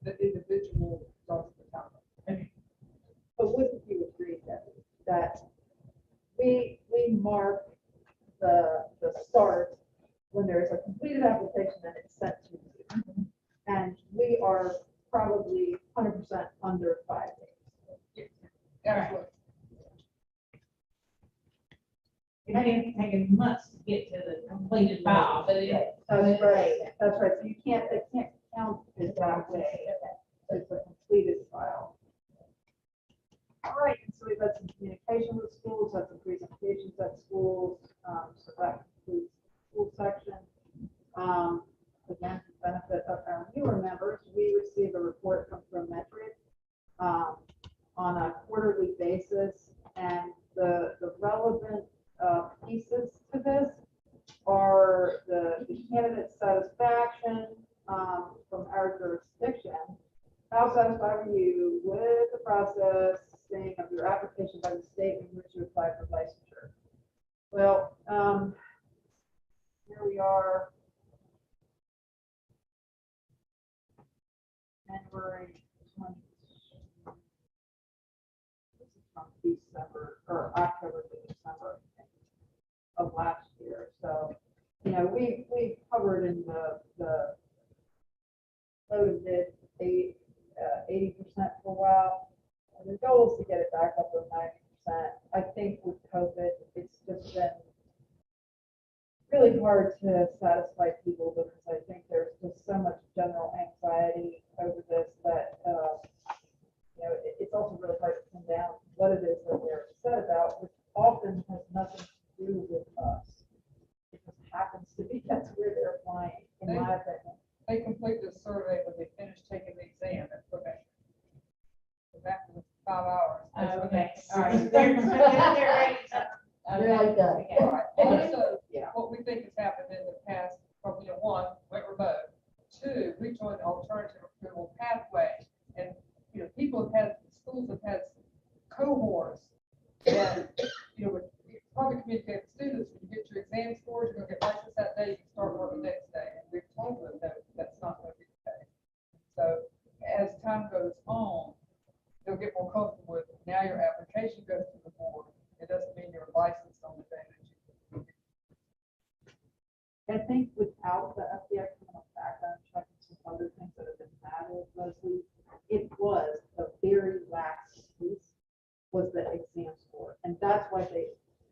the individual results of the time. But wouldn't you agree that we mark the start when there's a completed application and it's sent to you? And we are probably 100% under 5 days. Absolutely. It may take months to get to the completed file, but That's right. That's right. So it can't count it that way. It's a completed file. All right, and so we've had some communication with schools, had some presentations at schools, so that concludes the school section. Again, for the benefit of our newer members, we receive a report from Prometric on a quarterly basis, and the relevant pieces to this are the candidate satisfaction from our jurisdiction. How satisfied are you with the processing of your application by the state in which you apply for licensure? Well, here we are. January 20. This is from December or October to December, I think, of last year. So you know, we covered in the low to mid 80% for a while. And the goal is to get it back up to 90%. I think with COVID, it's just been really hard to satisfy people because I think there's just so much general anxiety over this that, you know, it's also really hard to pin down what it is that they're upset about, which often has nothing to do with us. It just happens to be that's where they're flying, in my opinion. They complete the survey when they finish taking the exam at Quebec. After the 5 hours. that's when Okay, they- all right. They're ready to- They're like that. Okay. Right. Also, Yeah. what we think has happened in the past, probably, you know, one, went remote. Two, we joined the alternative approval pathway. And, you know, people have had, schools have had cohorts that, you know, would probably communicate with students, when you get your exam scores, you're gonna get licensed that day, you can start work the next day. And we've told them that that's not gonna be the case. So as time goes on, they'll get more comfortable with, now your application goes to the board. It doesn't mean you're licensed on the day that you. I think without the FBI criminal background check and some other things that have been added, Leslie, it was the very last piece was the exam score. And that's why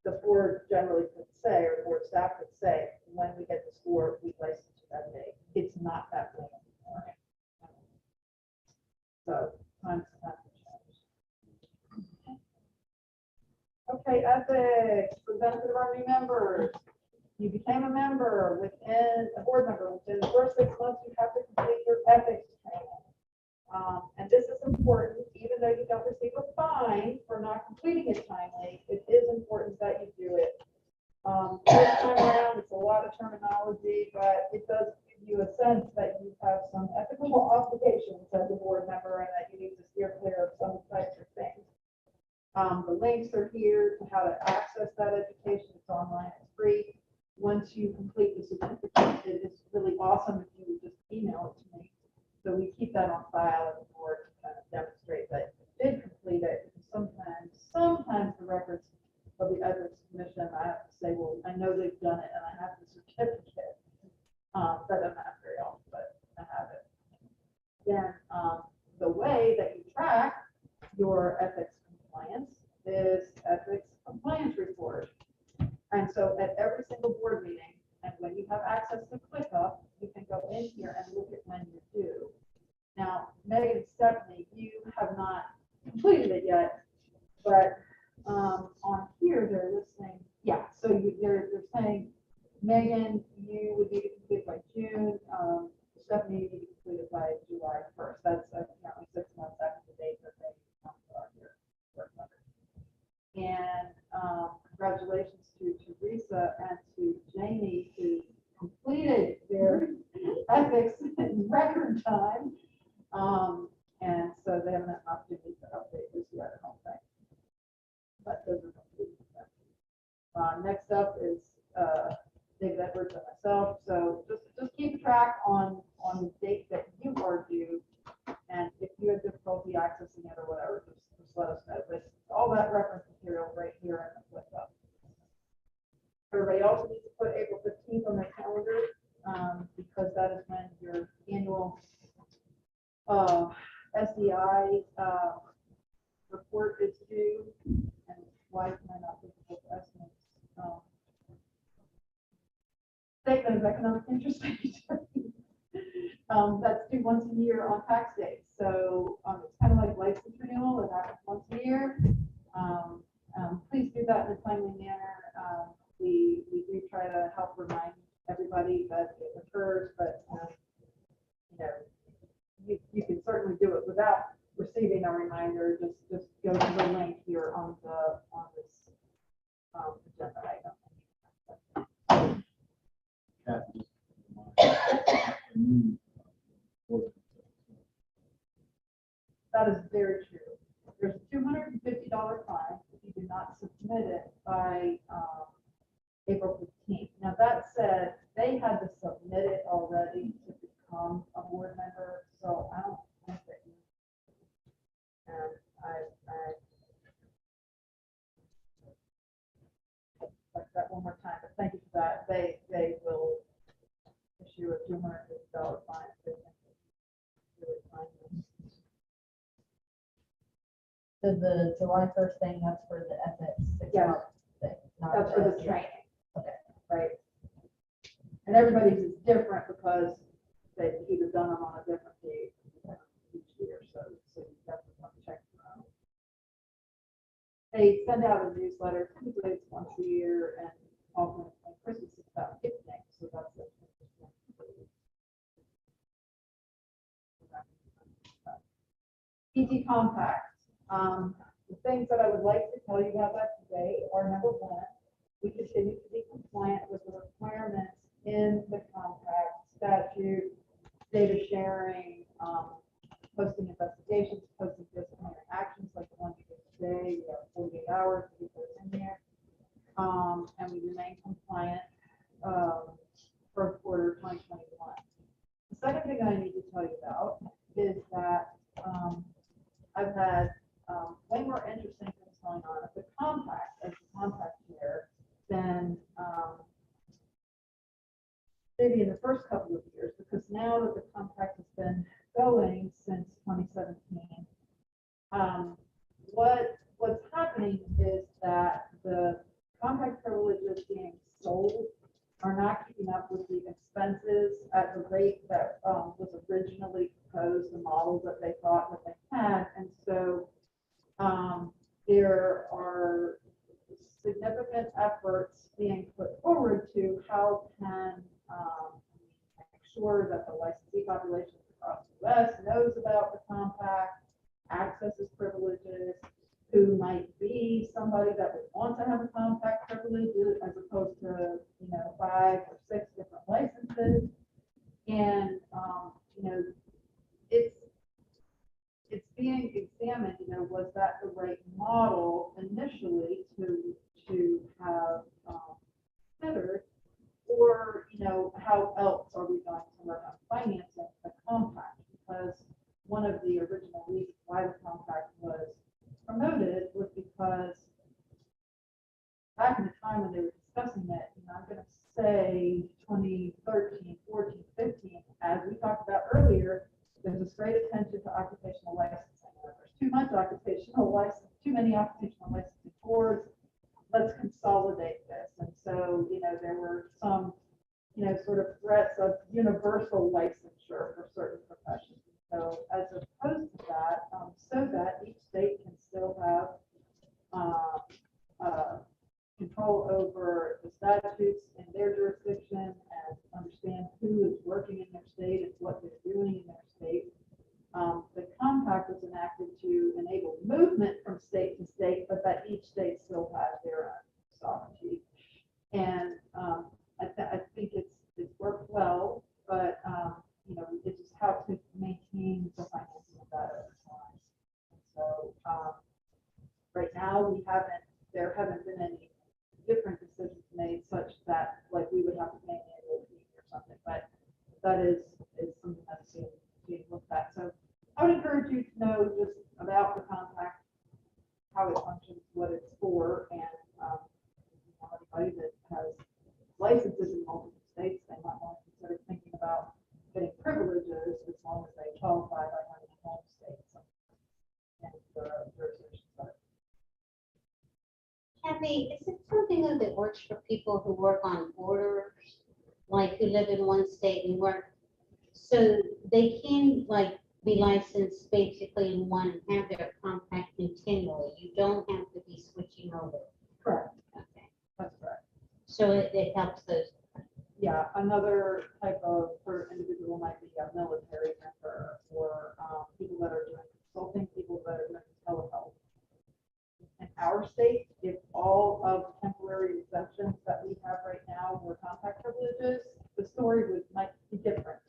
the board generally could say, or board staff could say, when we get the score, we license you that day. It's not that way anymore. So times have changed. Okay, ethics, for the benefit of our new members. You became a member within, a board member within the first 6 months, you have to complete your ethics training. And this is important, even though you don't receive a fine for not completing it timely, it is important that you do it. This time around, it's a lot of terminology, but it does give you a sense that you have some ethical obligations as a board member and that you need to steer clear of some types of things. The links are here to how to access that education. It's online, it's free. Once you complete the certificate, it is really awesome if you just email it to me. So we keep that on file at the board to kind of demonstrate that you did complete it. Because sometimes the records of the ethics commission, I have to say, well, I know they've done it and I have the certificate. That doesn't happen very often, but I have it. Then the way that you track your ethics compliance is ethics compliance report. And so at every single board meeting, and when you have access to ClickUp, you can go in here and look at when you're due. Now, Megan and Stephanie, you have not completed it yet, but on here, they're listing, yeah, so they're saying, Megan, you would need to complete it by June, Stephanie, you need to complete it by July 1st. That's apparently 6 months after the date that they are here. And congratulations to Teresa and to Jamie, who completed their ethics in record time. And so they haven't had an opportunity to update this yet, I don't think. But those are complete. Next up is David Edwards and myself. So just keep track on the date that you are due. And if you have difficulty accessing it or whatever, just let us know. But all that reference material right here in the ClickUp. Everybody also needs to put April 15th on their calendar because that is when your annual SDI report is due. And why can I not think of estimates? Statement of economic interest. That's due once a year on tax day. So it's kind of like license renewal. It happens once a year. Please do that in a timely manner. We do try to help remind everybody that it occurs, but you know, you can certainly do it without receiving a reminder. Just go to the link here on this agenda item. Kathy, just a new ordinance. That is very true. There's a $250 fine if you do not submit it by April 15th. Now, that said, they had to submit it already to become a board member, so I don't think that you. And I like that one more time, but thank you for that. They will the July 1st thing, that's for the ethics Yes. 6-month thing. not That's for the the- training. Okay. Right? And everybody's is different because they've either done them on a different date each year, so you definitely want to check them out. They send out a newsletter, typically it's once a year, and often on Christmas it's about gifting, so that's it. PG Compact, the things that I would like to tell you about that today are number one, we continue to be compliant with the requirements in the compact statute, data sharing, posting investigations, posting disciplinary actions like the one you did today, we have 48 hours to get those in there. And we remain compliant, first quarter 2021. The second thing I need to tell you about is that, I've had, way more interesting things going on at the compact, as the compact chair, than, maybe in the first couple of years, because now that the compact has been going since 2017, what's happening is that the compact privileges being sold are not keeping up with the expenses at the rate that was originally proposed, the model that they thought that they had. And so there are significant efforts being put forward to how can make sure that the licensee population across the U.S. knows about the compact, accesses privileges, who might be somebody that would want to have a compact privilege as opposed to, 5 or 6 different licenses. And, it's being examined, was that the right model initially to have considered, or, how else are we going to work on financing the compact? Because one of the original reasons why the compact was promoted was because back in the time when they were discussing it, I'm going to say 2013, 14, 15, as we talked about earlier, there's this great attention to occupational licensing. There's too much occupational license, too many occupational licensing boards. Let's consolidate this. And so, there were some, sort of threats of universal licensure for certain professions. So as opposed to that, so that each state can still have control over the statutes in their jurisdiction and understand who is working in their state and what they're doing in their state. The compact was enacted to enable movement from state to state, but that each state still has their own sovereignty. And I think it's worked well, but it's just how to maintain the financing of that over time. And so right now there haven't been any different decisions made such that like we would have to pay an annual fee or something, but that is something that's being looked at. So I would encourage you to know just about the compact, how it functions, what it's for, and anybody that has licenses in multiple states, they might want to consider thinking about getting privileges as long as they qualify by having a home state and the jurisdictions that. Kathy, is it something that works for people who work on borders, like who live in one state and work? So they can be licensed basically in one and have their compact continually. You don't have to be switching over. Correct. Okay. That's correct. So it helps those. Yeah, another type of individual might be a military member or people that are doing consulting, people that are doing telehealth. In our state, if all of the temporary exemptions that we have right now were compact privileges, the story might be different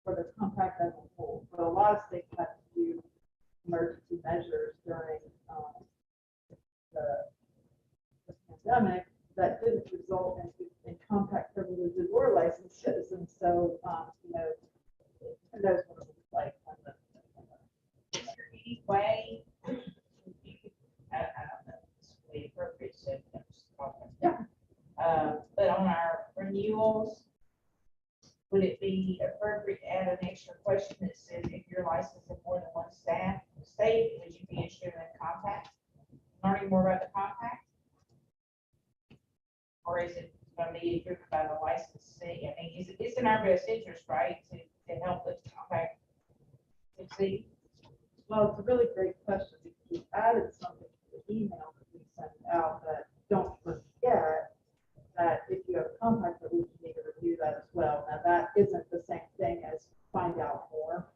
for the compact as a whole. But a lot of states had to do emergency measures during the pandemic that didn't result in compact privileges or licenses. And so, and those what it was like when Is there any way, I don't know, it's really appropriate, so I'm just talking. Yeah. But on our renewals, would it be appropriate to add an extra question that says if you're licensed in more than one staff, state, would you be interested in contact? Learning more about the compact? Or is it gonna be driven by the licensee? I mean, it's in our best interest, right, to help the compact succeed? Well, it's a really great question, because we added something to the email that we sent out, that don't forget that if you have a compact, that we need to review that as well. Now, that isn't the same thing as find out more.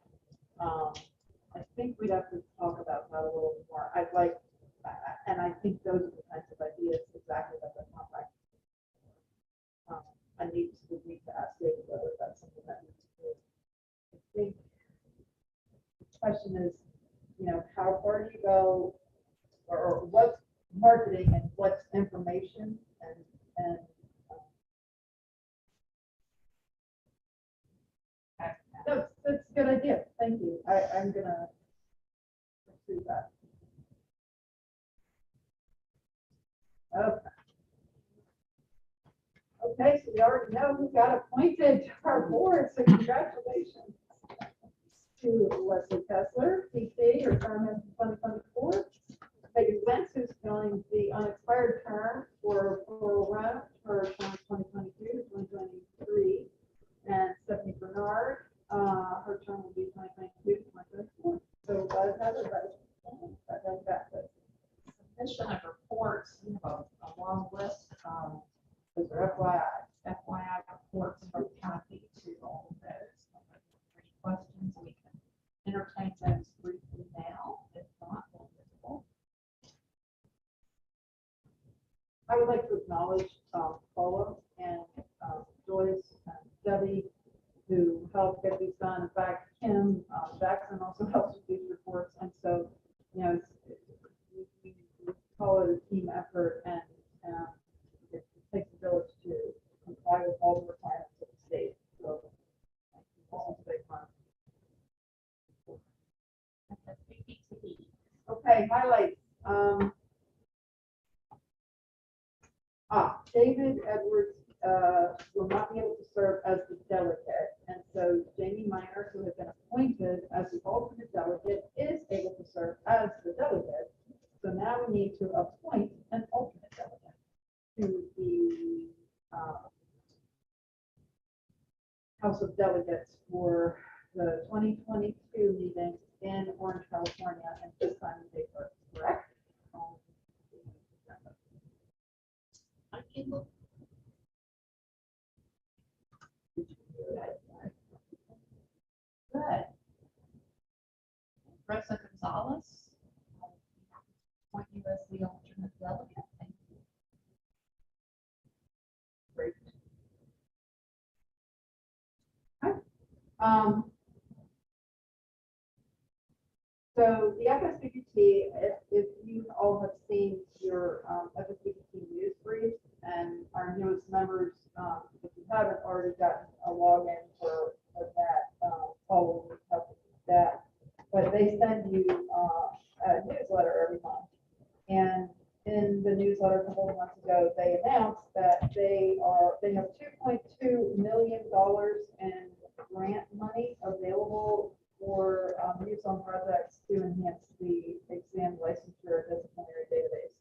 I think we'd have to talk about that a little more. I'd like, and I think those are the kinds of ideas exactly that the compact. I need to ask David whether that's something that we need to do. I think the question is, how far do you go, or what's marketing and what's information, and that's a good idea. Thank you. I'm gonna pursue that. Okay. Okay, so we already know who got appointed to our board, so congratulations to Leslie Kessler, PT, or term in 2024. Megan Wentz, who's filling the unexpired term for Rome, her term 2022 to 2023. And Stephanie Bernard, her term will be 2022 to 2024. So glad to have everybody. Submission of reports, we have a long list, Those are FYI reports from county to all of those. Any questions, we can entertain those briefly now, if not, we'll move on. I would like to acknowledge Paula and Joyce and Debbie, who helped get these done. In fact, Kim Jackson also helps with these reports. And so, we call it a team effort, and it takes a village to comply with all the requirements of the state. So, this is a big one. Okay, highlights. David Edwards will not be able to serve as the delegate, and so Jamie Minor, who has been appointed as the alternate delegate, is able to serve as the delegate. So now we need to appoint an alternate delegate to the House of Delegates for the 2022 meeting in Orange, California, and this time in paper, correct? Good. Rosa Gonzalez, appoint you as the alternate delegate. Thank you. Great. So the FSBT, if you all have seen your FSBT news briefs and our newest members, if you haven't already gotten a login for that, follow that. But they send you a newsletter every month. And in the newsletter a couple of months ago, they announced that they have $2.2 million in grant money available for use on projects to enhance the exam licensure disciplinary database.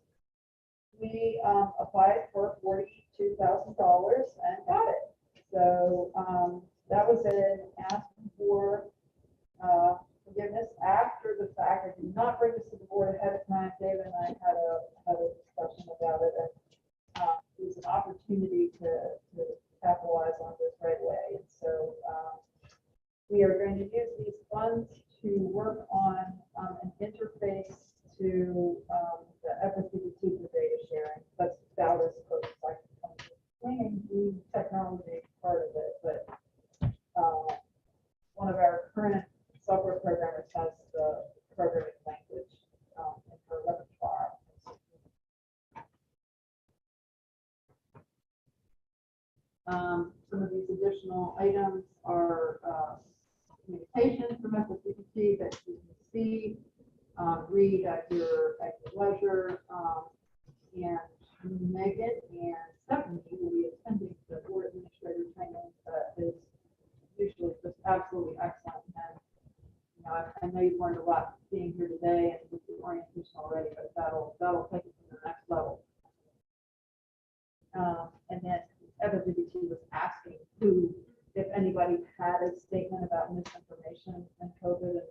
We applied for $42,000 and got it. So that was an ask for forgiveness after the fact. I did not bring this to the board ahead of time. David and I had a discussion about it, and it was an opportunity to capitalize on this right away. And so we are going to use these funds to work on an interface to the FSBT for data sharing. That's about as close as I can come to explaining the technology part of it. But one of our current software programmers has the programming language in her repertoire. Some of these additional items are communications from FSBT that you can see, read at your leisure, and Megan and Stephanie will be attending the board administrator training that is absolutely excellent. And, you know, I know you've learned a lot being here today and with the orientation already, but that'll take it to the next level. And then FWBT was asking who, if anybody had a statement about misinformation and COVID and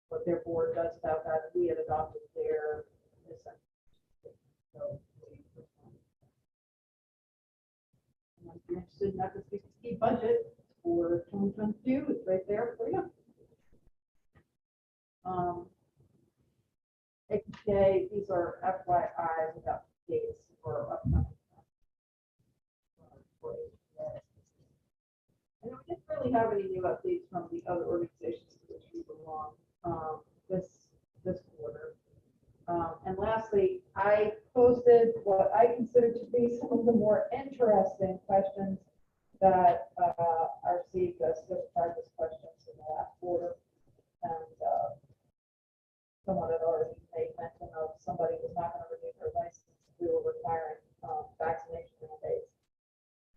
what their board does about that. We had adopted their misinformation. So if you're interested in FWBT budget for 2022, it's right there for you. APA, these are FYIs about dates for upcoming. And we didn't really have any new updates from the other organizations to which we belong this quarter. And lastly, I posted what I consider to be some of the more interesting questions that are received as just practice questions in the last quarter. And someone had already made mention of somebody was not going to renew their license. We were requiring vaccination mandates.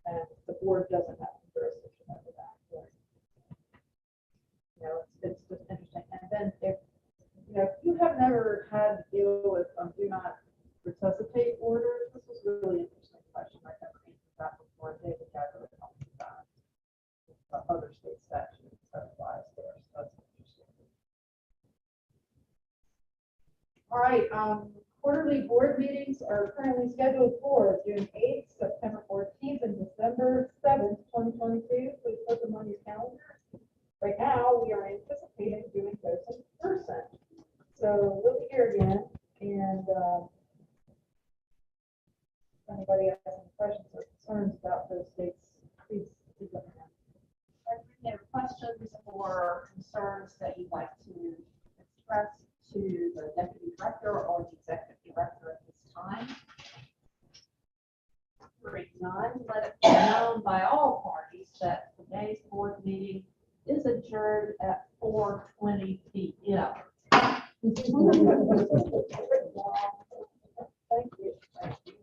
And the board doesn't have jurisdiction over that. You know, it's just interesting. And then if you have never had to deal with do not resuscitate orders, this was a really interesting question. I've never answered that before. David Gatherer helped me with that. Other state statutes that applies there. So that's interesting. All right. Quarterly board meetings are currently scheduled for June 8th, September 14th, and December 7th, 2022. Please put them on your calendar. Right now, we are anticipating doing those in person. So we'll be here again, and if anybody has any questions or concerns about those dates, please let me know. Are there any questions or concerns that you'd like to express to the deputy director or the executive director at this time? Hearing none, let it be known by all parties that today's board meeting is adjourned at 4:20 p.m.